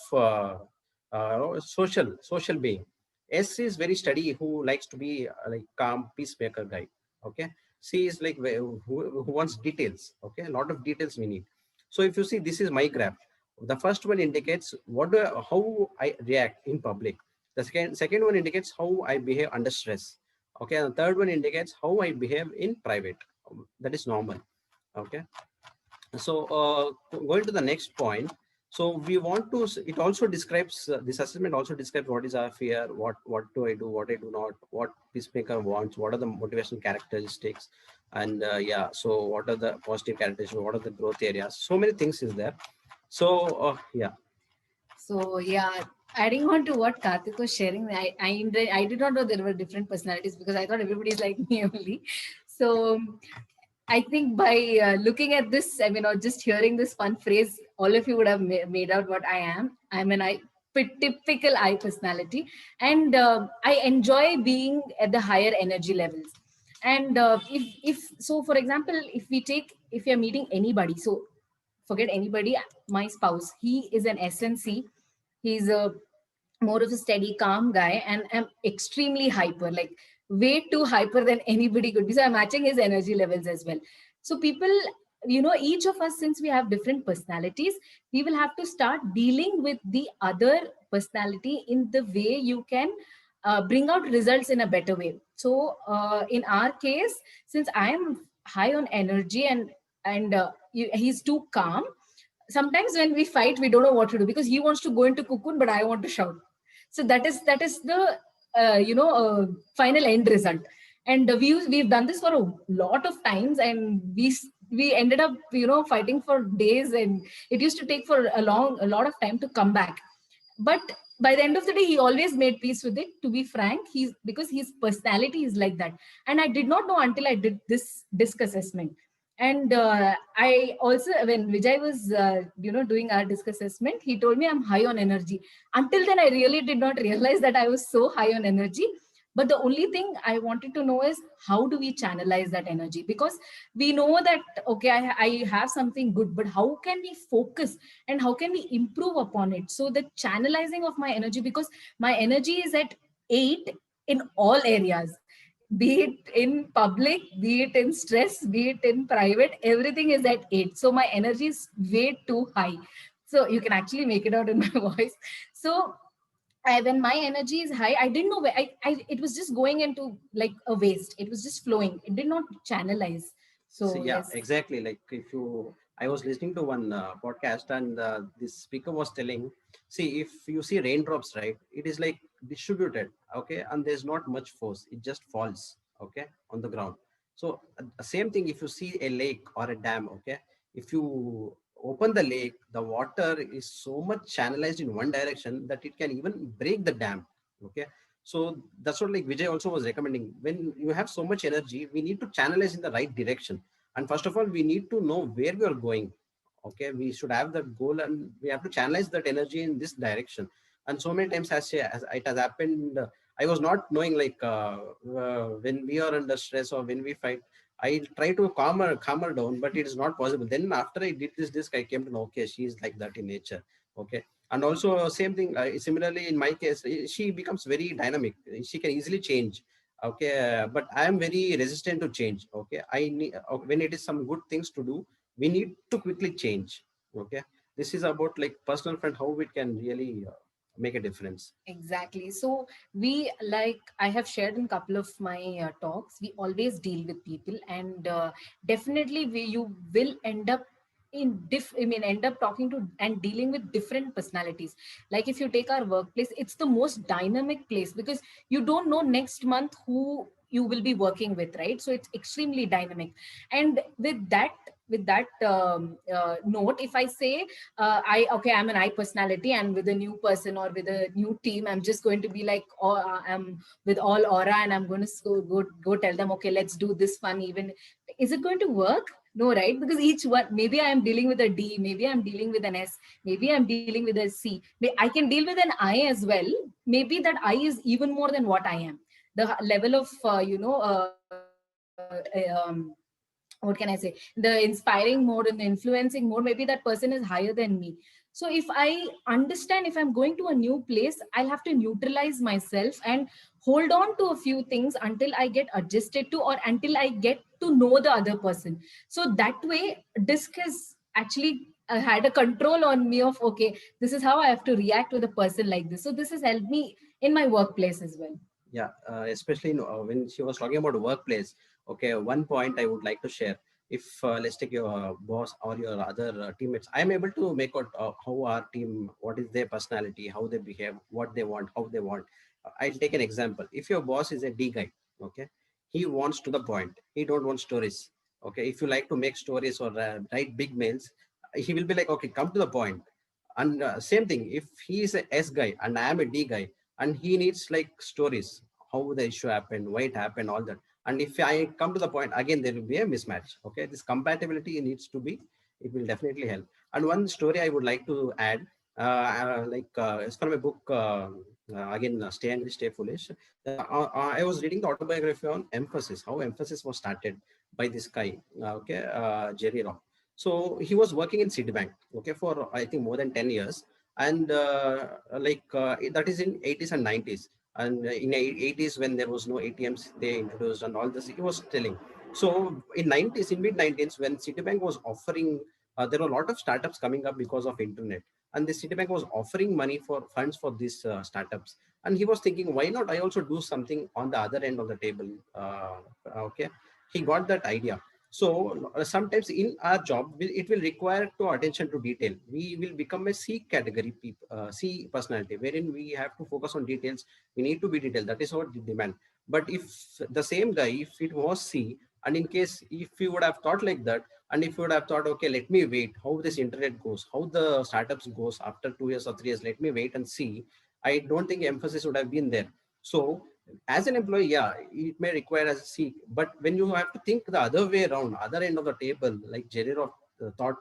social being. S is very steady, who likes to be like calm, peacemaker guy. Okay. C is like who wants details. Okay. A lot of details we need. So if you see, this is my graph. The first one indicates how I react in public. The second one indicates how I behave under stress. Okay. And the third one indicates how I behave in private. That is normal. Okay. So going to the next point. So we want to, it also describes, this assessment also describes what is our fear, what do I do, what I do not, what peacemaker wants, what are the motivational characteristics, and yeah, so what are the positive characteristics, what are the growth areas, so many things is there. So yeah. So yeah, adding on to what Karthik was sharing, I did not know there were different personalities because I thought everybody is like me only. So I think by looking at this, I mean, or just hearing this one phrase, all of you would have made out what I am. I'm an typical I personality, and I enjoy being at the higher energy levels. And if so, for example, if you're meeting anybody, so forget anybody, my spouse, he is an SNC. He's a more of a steady, calm guy, and I'm extremely hyper, like way too hyper than anybody could be. So I'm matching his energy levels as well. So people, each of us, since we have different personalities, we will have to start dealing with the other personality in the way you can bring out results in a better way. So in our case, since I am high on energy and he's too calm, sometimes when we fight, we don't know what to do because he wants to go into cocoon, but I want to shout. So that is the final end result. And we've done this for a lot of times, and we ended up fighting for days, and it used to take for a lot of time to come back. But by the end of the day, he always made peace with it. To be frank, because his personality is like that, and I did not know until I did this DISC assessment. And I also, when Vijay was, doing our DISC assessment, he told me I'm high on energy. Until then, I really did not realize that I was so high on energy. But the only thing I wanted to know is how do we channelize that energy? Because we know that, okay, I have something good, but how can we focus and how can we improve upon it? So the channelizing of my energy, because my energy is at 8 in all areas. Be it in public, be it in stress, be it in private, everything is at 8. So my energy is way too high. So you can actually make it out in my voice. So when my energy is high, I didn't know where it was just going into like a waste. It was just flowing. It did not channelize. So yeah, yes. exactly. Like if I was listening to one podcast, and this speaker was telling, see, if you see raindrops, right, it is like distributed, okay, and there's not much force. It just falls, okay, on the ground. So same thing if you see a lake or a dam, okay, if you open the lake, the water is so much channelized in one direction that it can even break the dam, okay. So that's what like Vijay also was recommending. When you have so much energy, we need to channelize in the right direction. And first of all, we need to know where we are going. Okay, we should have that goal, and we have to channelize that energy in this direction. And so many times, as it has happened, I was not knowing like when we are under stress or when we fight, I try to calm her down, but it is not possible. Then after I did this, I came to know, okay, she is like that in nature. Okay. And also same thing, similarly in my case, she becomes very dynamic. She can easily change. Okay, but I am very resistant to change. Okay, I need when it is some good things to do, we need to quickly change. Okay, this is about like personal friend, how it can really make a difference. Exactly. So we, like I have shared in a couple of my talks, we always deal with people, and definitely you will end up end up talking to and dealing with different personalities. Like if you take our workplace, it's the most dynamic place because you don't know next month who you will be working with, right? So it's extremely dynamic. And with that note, if I say I'm an I personality, and with a new person or with a new team, I'm just going to be like, oh, I'm with all aura, and I'm going to go tell them, okay, let's do this fun. Even is it going to work? No, right? Because each one, maybe I am dealing with a D, maybe I'm dealing with an S, maybe I'm dealing with a C. I can deal with an I as well. Maybe that I is even more than what I am. The level of what can I say, the inspiring mode and the influencing mode, maybe that person is higher than me. So if I understand, if I'm going to a new place, I'll have to neutralize myself and hold on to a few things until I get adjusted to, or until I get to know the other person. So that way DISC has actually had a control on me of, okay, this is how I have to react with a person like this. So this has helped me in my workplace as well. Yeah, especially when she was talking about workplace. Okay, one point I would like to share. If let's take your boss or your other teammates, I am able to make out how our team, what is their personality, how they behave, what they want, how they want. I'll take an example. If your boss is a D guy, okay, he wants to the point. He don't want stories. Okay, if you like to make stories or write big mails, he will be like, okay, come to the point. And same thing, if he is a S guy and I am a D guy, and he needs like stories, how the issue happened, why it happened, all that. And if I come to the point, again, there will be a mismatch. Okay, this compatibility needs to be, it will definitely help. And one story I would like to add, it's from a book, again, Stay Angry, Stay Foolish. I was reading the autobiography on Emphasis, how Emphasis was started by this guy, Jerry Rock. So he was working in Citibank, okay, for I think more than 10 years. And that is in 80s and 90s. And in 80s, when there was no ATMs, they introduced and all this, he was telling. So in 90s, in mid 90s, when Citibank was offering, there were a lot of startups coming up because of internet. And the Citibank was offering money for funds for these startups. And he was thinking, why not I also do something on the other end of the table? Okay, he got that idea. So sometimes in our job, it will require to attention to detail. We will become a C category, C personality, wherein we have to focus on details. We need to be detailed. That is our demand. But if the same guy, if it was C, and in case if you would have thought like that, and if you would have thought, okay, let me wait, how this internet goes, how the startups goes after 2 years or 3 years, let me wait and see. I don't think emphasis would have been there. So as an employee, yeah, it may require as a C, but when you have to think the other way around, other end of the table, like Jerry Rock thought,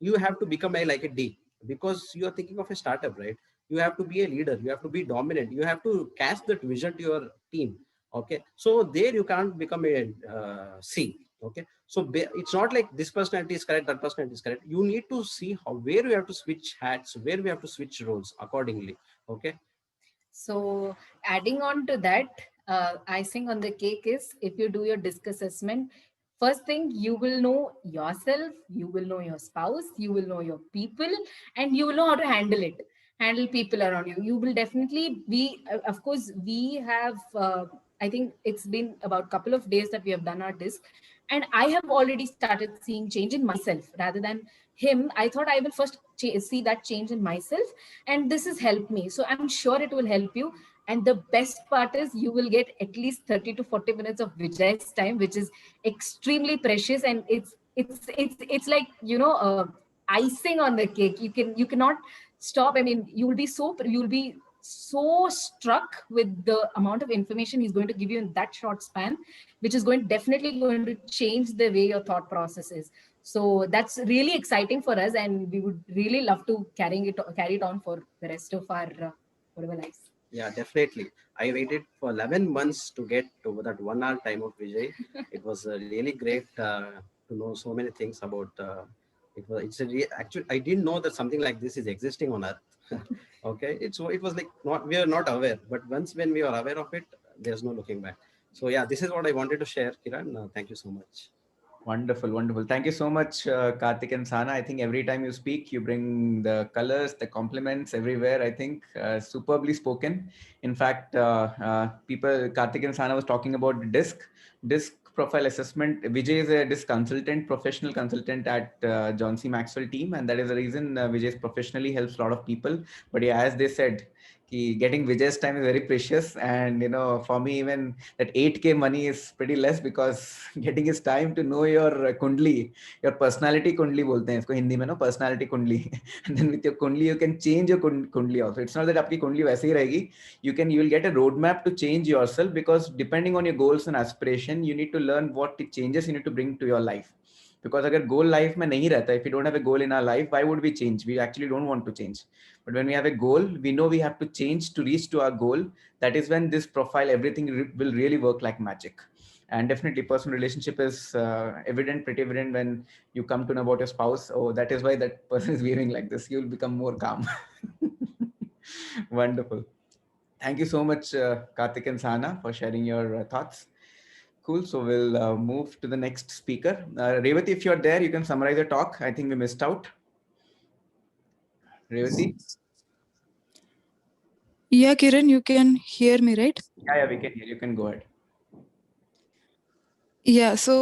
you have to become like a D, because you are thinking of a startup, right? You have to be a leader, you have to be dominant, you have to cast that vision to your team. Okay, so there you can't become a C. Okay, so it's not like this personality is correct, that personality is correct. You need to see how, where we have to switch hats, where we have to switch roles accordingly. Okay. So adding on to that, icing on the cake is, if you do your DISC assessment, first thing, you will know yourself, you will know your spouse, you will know your people, and you will know how to handle people around you. You will definitely be, of course, we have, I think it's been about a couple of days that we have done our disc, and I have already started seeing change in myself rather than him. I thought I will first see that change in myself, and this has helped me. So I'm sure it will help you. And the best part is you will get at least 30 to 40 minutes of Vijay's time, which is extremely precious, and it's like, you know, icing on the cake. You cannot stop. I mean, you'll be so struck with the amount of information he's going to give you in that short span, which is definitely going to change the way your thought process is. So that's really exciting for us, and we would really love to carry it on for the rest of our whatever lives. Yeah, definitely. I waited for 11 months to get over that 1 hour time of Vijay. It was really great to know so many things about. Actually, I didn't know that something like this is existing on Earth. Okay, it was like we are not aware, but when we are aware of it, there's no looking back. So yeah, this is what I wanted to share, Kiran. Thank you so much. Wonderful, wonderful. Thank you so much, Karthik and Sana. I think every time you speak, you bring the colors, the compliments everywhere. I think superbly spoken. In fact, Karthik and Sana was talking about the disc profile assessment. Vijay is a disc consultant, professional consultant at John C. Maxwell team, and that is the reason Vijay professionally helps a lot of people. But yeah, as they said, getting Vijay's time is very precious, and you know, for me even that 8K money is pretty less, because getting his time to know your kundli, your personality kundli bolte hain isko Hindi mein, no, personality kundli. And then with your kundli you can change your kundli also. It's not that aapki kundli waise hi rahegi. You will get a roadmap to change yourself, because depending on your goals and aspiration, you need to learn what changes you need to bring to your life. Because agar goal life mein nahi rehta, if we don't have a goal in our life, why would we change? We actually don't want to change. But when we have a goal, we know we have to change to reach to our goal. That is when this profile, everything will really work like magic. And definitely personal relationship is pretty evident when you come to know about your spouse. Oh, that is why that person is behaving like this. You will become more calm. Wonderful. Thank you so much, Karthik and Sana, for sharing your thoughts. Cool. So we'll move to the next speaker. Revati, if you're there, you can summarize the talk. I think we missed out. Revati? Yeah, Kiran, you can hear me, right? Yeah, we can hear. You can go ahead. Yeah, so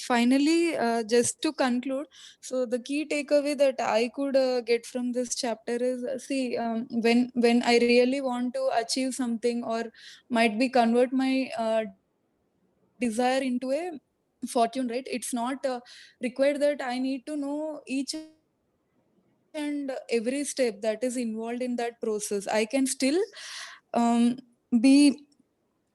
finally, just to conclude, so the key takeaway that I could get from this chapter is, see, when I really want to achieve something, or might be convert my desire into a fortune, right? It's not required that I need to know each and every step that is involved in that process. I can still be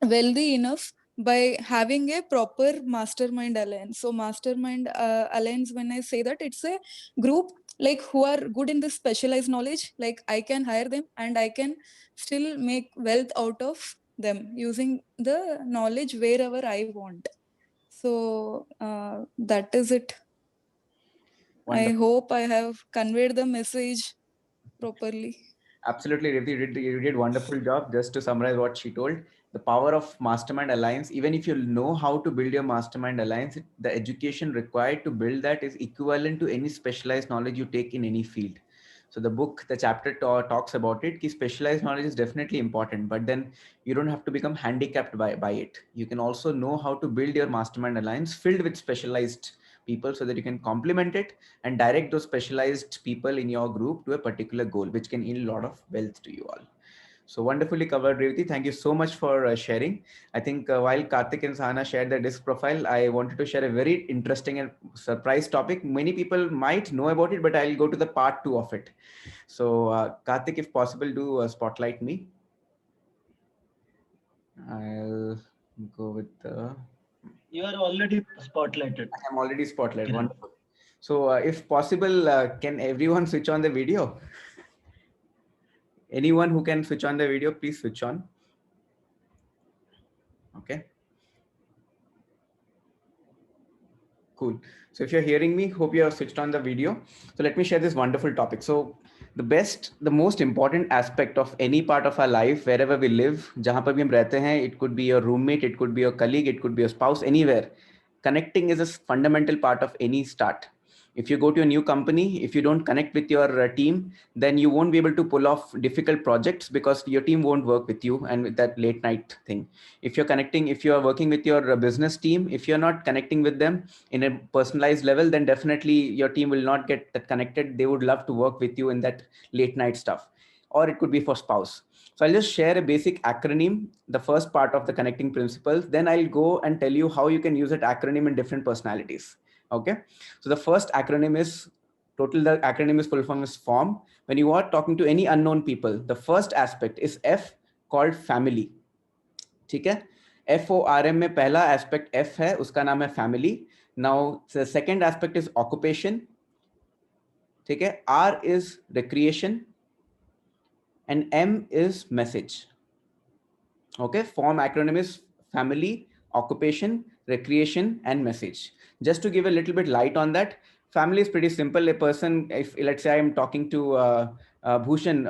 wealthy enough by having a proper mastermind alliance. So mastermind alliance, when I say that, it's a group like who are good in this specialized knowledge, like I can hire them and I can still make wealth out of them using the knowledge wherever I want. So that is it. Wonderful. I hope I have conveyed the message properly. Absolutely, Revati, you did wonderful job. Just to summarize what she told, the power of mastermind alliance, even if you know how to build your mastermind alliance, the education required to build that is equivalent to any specialized knowledge you take in any field. So the chapter talks about it. Specialized knowledge is definitely important, but then you don't have to become handicapped by it. You can also know how to build your mastermind alliance filled with specialized people, so that you can complement it and direct those specialized people in your group to a particular goal, which can yield a lot of wealth to you all. So wonderfully covered, Revati. Thank you so much for sharing. I think while Karthik and Sana shared their disc profile, I wanted to share a very interesting and surprise topic. Many people might know about it, but I'll go to the part 2 of it. So Karthik, if possible, do spotlight me. I'll go with the... You are already spotlighted. I am already spotlighted. Yeah. Wonderful. So if possible, can everyone switch on the video? Anyone who can switch on the video, please switch on. Okay. Cool. So if you're hearing me, hope you have switched on the video. So let me share this wonderful topic. So the most important aspect of any part of our life, wherever we live, jahan par bhi hum rehte hain, it could be your roommate, it could be your colleague, it could be your spouse, anywhere. Connecting is a fundamental part of any start. If you go to a new company, if you don't connect with your team, then you won't be able to pull off difficult projects because your team won't work with you and with that late night thing. If you're working with your business team, if you're not connecting with them in a personalized level, then definitely your team will not get that connected. They would love to work with you in that late night stuff, or it could be for spouse. So I'll just share a basic acronym, the first part of the connecting principles. Then I'll go and tell you how you can use that acronym in different personalities. Okay. So the first acronym is the acronym is full form is FORM. When you are talking to any unknown people, the first aspect is F, called family. ठीक है? FORM में पहला aspect F है, उसका नाम है family. Now the second aspect is occupation. ठीक है? R is recreation and M is message. Okay, FORM acronym is family, occupation, recreation, and message. Just to give a little bit light on that, family is pretty simple. A person, if let's say I'm talking to Bhushan,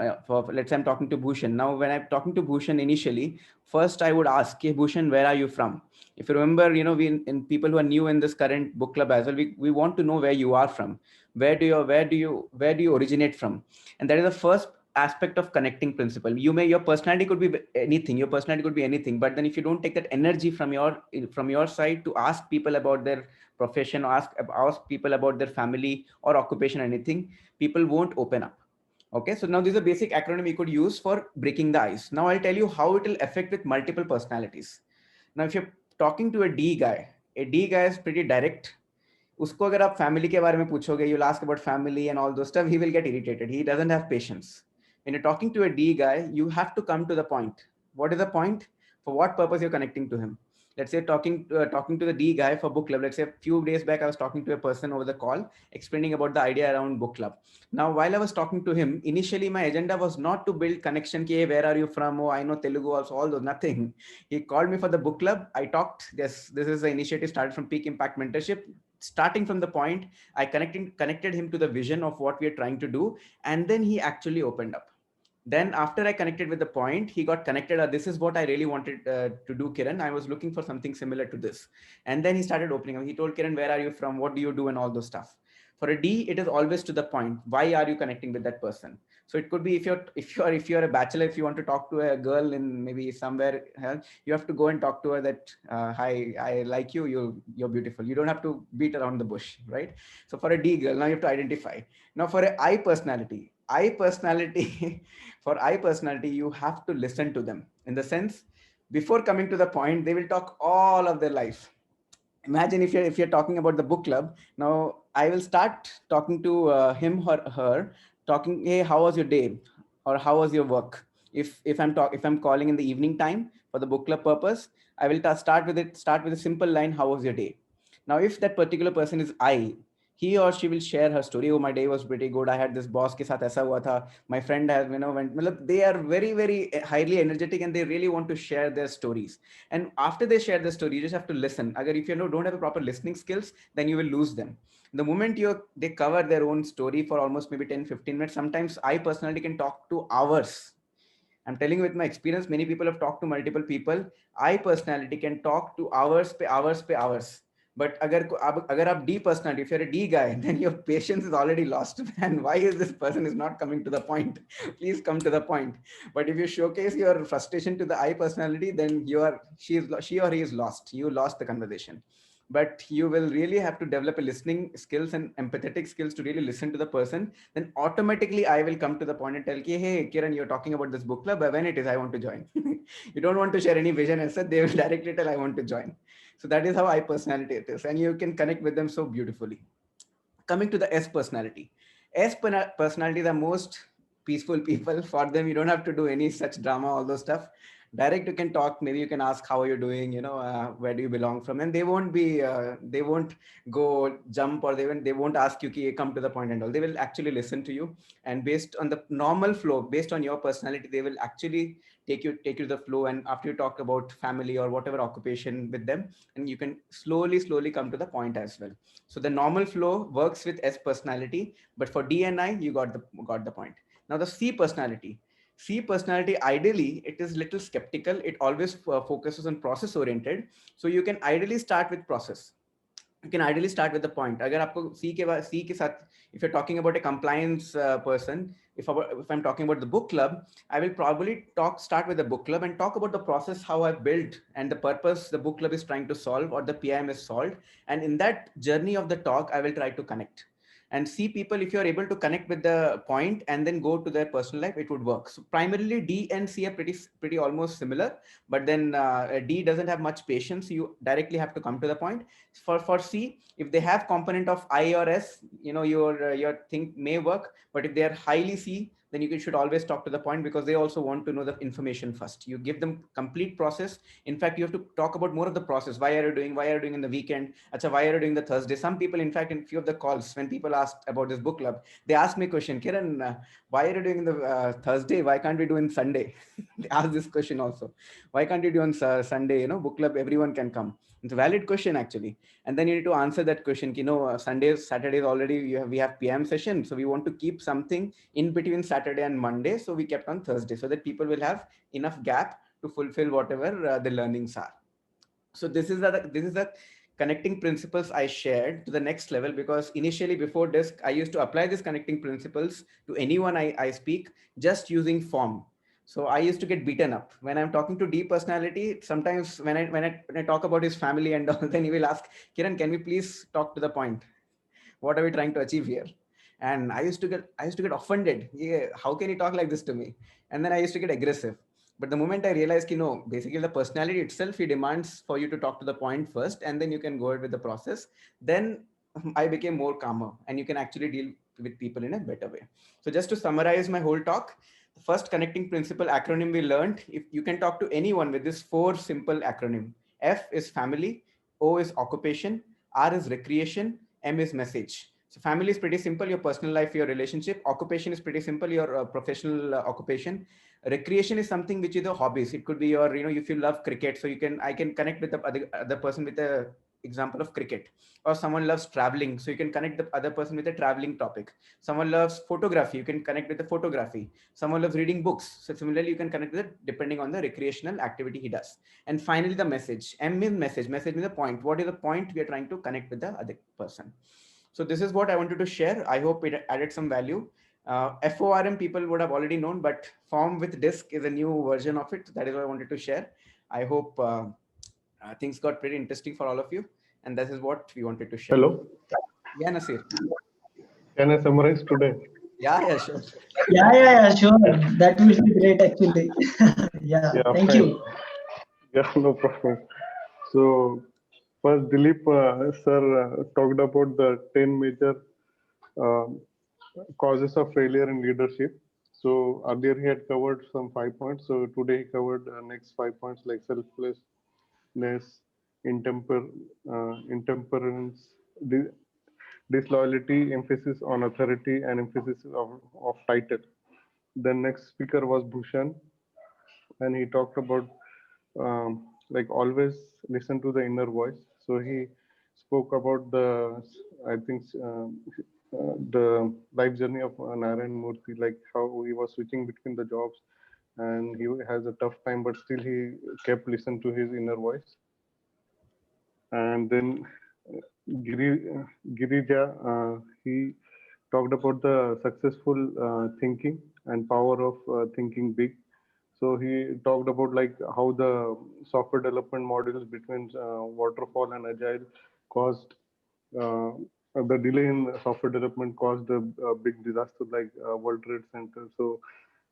let's say I'm talking to Bhushan. Now, when I'm talking to Bhushan initially, first I would ask, hey, Bhushan, where are you from? If you remember, you know, in people who are new in this current book club as well, we want to know where you are from. Where do you originate from? And that is the first aspect of connecting principle. Your personality could be anything, but then if you don't take that energy from your side to ask people about their profession, or ask people about their family or occupation, anything, people won't open up. Okay, so now this is a basic acronym you could use for breaking the ice. Now I'll tell you how it will affect with multiple personalities. Now if you're talking to a D guy is pretty direct. उसको अगर आप family के बारे में पूछोगे, you'll ask about family and all those stuff, he will get irritated. He doesn't have patience. When you're talking to a D guy, you have to come to the point. What is the point? For what purpose you're connecting to him? Let's say talking to the D guy for book club. Let's say a few days back, I was talking to a person over the call, explaining about the idea around book club. Now, while I was talking to him, initially my agenda was not to build connection. Hey, where are you from? Oh, I know Telugu also, all those, nothing. He called me for the book club. I talked. This is the initiative started from Peak Impact Mentorship. Starting from the point, I connected him to the vision of what we are trying to do. And then he actually opened up. Then after I connected with the point, he got connected. This is what I really wanted to do, Kiran. I was looking for something similar to this. And then he started opening up. He told Kiran, where are you from? What do you do? And all those stuff. For a D, it is always to the point. Why are you connecting with that person? So it could be if you're a bachelor, if you want to talk to a girl in maybe somewhere else, you have to go and talk to her that, hi, I like you. You're beautiful. You don't have to beat around the bush, right? So for a D girl, now you have to identify. Now for an I personality, for I personality, you have to listen to them. In the sense, before coming to the point, they will talk all of their life. Imagine if you're talking about the book club. Now I will start talking to him or her, talking, hey, how was your day, or how was your work? If I'm calling in the evening time for the book club purpose, I will start with a simple line, how was your day? Now if that particular person is I, he or she will share her story. Oh, my day was pretty good. I had this boss ke saath aisa hua tha. My friend has, they are very, very highly energetic and they really want to share their stories. And after they share the story, you just have to listen. If you don't have a proper listening skills, then you will lose them. The moment they cover their own story for almost maybe 10-15 minutes, sometimes I personally can talk to hours. I'm telling you with my experience, many people have talked to multiple people. I personality can talk to hours. But agar aap D personality, if you're a D guy, then your patience is already lost. And why is this person is not coming to the point? Please come to the point. But if you showcase your frustration to the I personality, then she or he is lost. You lost the conversation. But you will really have to develop a listening skills and empathetic skills to really listen to the person. Then automatically I will come to the point and tell, hey, Kiran, you're talking about this book club, but when it is, I want to join. You don't want to share any vision and said, they will directly tell, I want to join. So that is how I personality it is. And you can connect with them so beautifully. Coming to the S personality. S personality, the most peaceful people. For them, you don't have to do any such drama, all those stuff. Direct, you can talk. Maybe you can ask, how are you doing? Where do you belong from? And they won't go jump, or they won't ask you, come to the point and all. They will actually listen to you. And based on the normal flow, based on your personality, they will actually take you to the flow. And after you talk about family or whatever occupation with them, and you can slowly come to the point as well. So the normal flow works with S personality, but for D and I, you got the point. Now the C personality. C personality, ideally, it is little skeptical. It always focuses on process oriented. So you can ideally start with process. you can ideally start with the point. अगर आपको C के साथ, if you're talking about a compliance person, if I'm talking about the book club, I will probably start with the book club and talk about the process, how I built and the purpose the book club is trying to solve or the PIM is solved. And in that journey of the talk, I will try to connect and see people. If you're able to connect with the point and then go to their personal life, it would work. So primarily D and C are pretty almost similar, but then D doesn't have much patience. You directly have to come to the point. For C, if they have component of I or S, your thing may work, but if they are highly C, then you should always talk to the point, because they also want to know the information first. You give them complete process. In fact, you have to talk about more of the process. Why are you doing in the weekend? Achha, why are you doing the Thursday? Some people, in fact, in few of the calls, when people asked about this book club, they asked me a question, Kiran, why are you doing the Thursday? Why can't we do in Sunday? They asked this question also. Why can't you do on Sunday? Book club, everyone can come. It's a valid question actually. And then you need to answer that question. Sundays, Saturdays already we have PM session. So we want to keep something in between Saturday and Monday. So we kept on Thursday so that people will have enough gap to fulfill whatever the learnings are. So this is the connecting principles I shared to the next level, because initially before DISC, I used to apply these connecting principles to anyone I speak just using form. So I used to get beaten up when I'm talking to D personality. Sometimes when I talk about his family and all, then he will ask, Kiran, can we please talk to the point? What are we trying to achieve here? And I used to get offended. Yeah, how can you talk like this to me? And then I used to get aggressive. But the moment I realized, basically the personality itself, he demands for you to talk to the point first, and then you can go ahead with the process. Then I became more calmer, and you can actually deal with people in a better way. So just to summarize my whole talk, the first connecting principle acronym we learned, if you can talk to anyone with this 4 simple acronym. F is family, O is occupation, R is recreation, M is message. So family is pretty simple, your personal life, your relationship. Occupation is pretty simple, your professional occupation. Recreation is something which is the hobbies. It could be your, if you love cricket, so I can connect with the other person with a example of cricket. Or someone loves traveling, so you can connect the other person with a traveling topic. Someone loves photography, you can connect with the photography. Someone loves reading books, so similarly you can connect with it depending on the recreational activity he does. And finally the message. M means message means the point. What is the point we are trying to connect with the other person? So this is what I wanted to share. I hope it added some value. FORM people would have already known, but form with DISC is a new version of it. That is what I wanted to share. I hope things got pretty interesting for all of you. And this is what we wanted to share. Hello. Yeah, Nasir. Can I summarize today? Yeah, sure. Yeah, sure. That will be great actually. Yeah, thank fine. you. Yeah, no problem. So first, Dilip sir talked about the 10 major causes of failure in leadership. So earlier he had covered some 5 points. So today he covered next 5 points like selflessness, intemperance, disloyalty, emphasis on authority, and emphasis of title. The next speaker was Bhushan, and he talked about like always listen to the inner voice. So he spoke about the life journey of Narayan Murthy, like how he was switching between the jobs and he has a tough time, but still he kept listening to his inner voice. And then Girija, he talked about the successful thinking and power of thinking big. So he talked about like how the software development models between waterfall and agile caused the delay in software development caused a big disaster like World Trade Center. So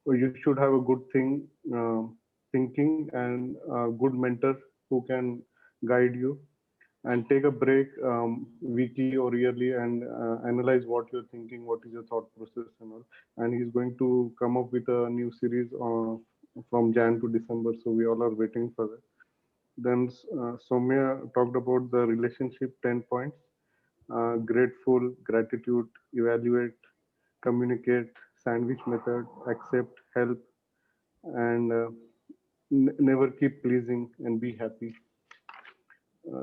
you should have a good thinking and a good mentor who can guide you, and take a break weekly or yearly and analyze what you're thinking, what is your thought process and all. And he's going to come up with a new series from Jan to December. So we all are waiting for that. Then Soumya talked about the relationship 10 points. Grateful, gratitude, evaluate, communicate, sandwich method, accept, help, and never keep pleasing and be happy.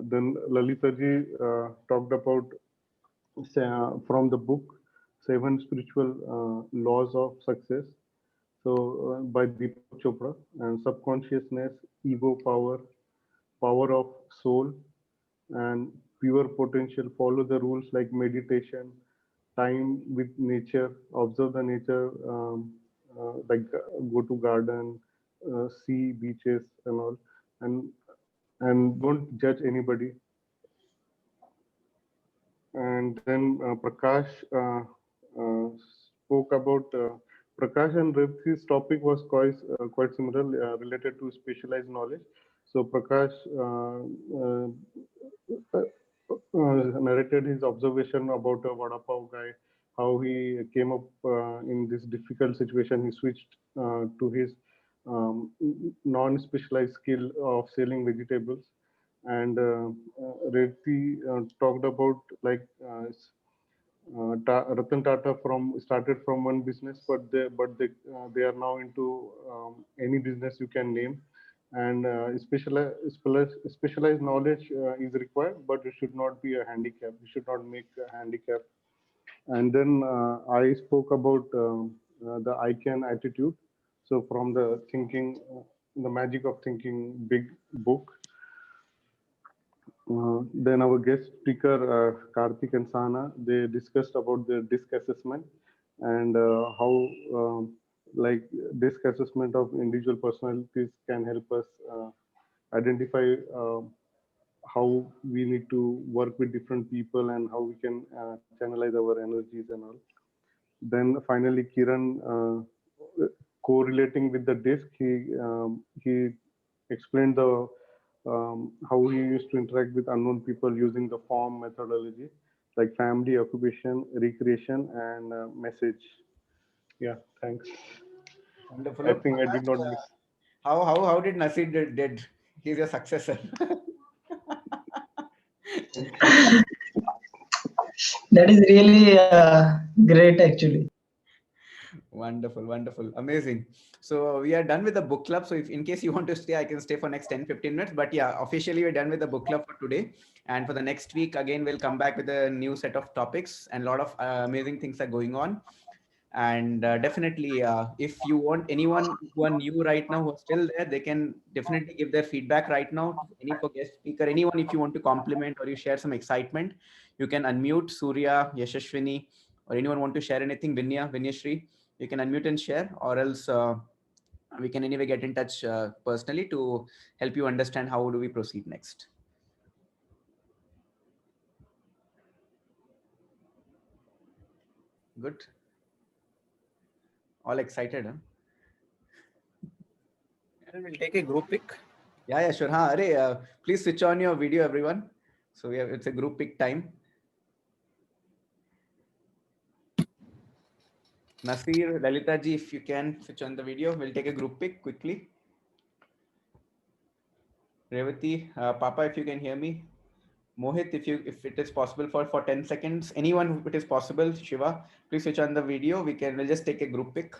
Then Lalitaji talked about from the book 7 Spiritual Laws of Success. So by Deepak Chopra, and subconsciousness, ego power, power of soul, and pure potential, follow the rules like meditation, time with nature, observe the nature, like go to garden, see beaches and all, and don't judge anybody. And then Prakash spoke about Prakash and Revti's topic was quite similar, related to specialized knowledge. So Prakash narrated his observation about a vada pav guy, how he came up in this difficult situation. He switched to his non-specialized skill of selling vegetables. And Revti talked about like Ratan Tata started from one business, but they are now into any business you can name. And specialized knowledge is required, but it should not be a handicap. You should not make a handicap. And then I spoke about the I can attitude. So from the thinking, the magic of thinking big book. Then our guest speaker, Karthik and Sana, they discussed about the DISC assessment and how like DISC assessment of individual personalities can help us identify how we need to work with different people and how we can channelize our energies and all. Then finally, Kiran, correlating with the DISC, he explained the how he used to interact with unknown people using the form methodology, like family, occupation, recreation, and message. Yeah, thanks. Wonderful. I think I did not miss. How did Nasir did? He's your successor. That is really great, actually. Wonderful, amazing. So we are done with the book club. So if in case you want to stay, I can stay for next 10-15 minutes. But yeah, officially we're done with the book club for today. And for the next week, again, we'll come back with a new set of topics, and a lot of amazing things are going on. And definitely, if you want anyone who are new right now, who are still there, they can definitely give their feedback right now. Any guest speaker, anyone, if you want to compliment or you share some excitement, you can unmute. Surya, Yashashwini, or anyone want to share anything, Vinyashri, you can unmute and share, or else we can anyway get in touch personally to help you understand how do we proceed next. Good. All excited, huh? And we'll take a group pick. Yeah, sure. Are, please switch on your video, everyone. So it's a group pick time. Nasir, Lalita ji, if you can switch on the video, we'll take a group pick quickly. Revati, Papa, if you can hear me. Mohit, if it is possible for 10 seconds. Anyone, if it is possible, Shiva, please switch on the video. We'll just take a group pick.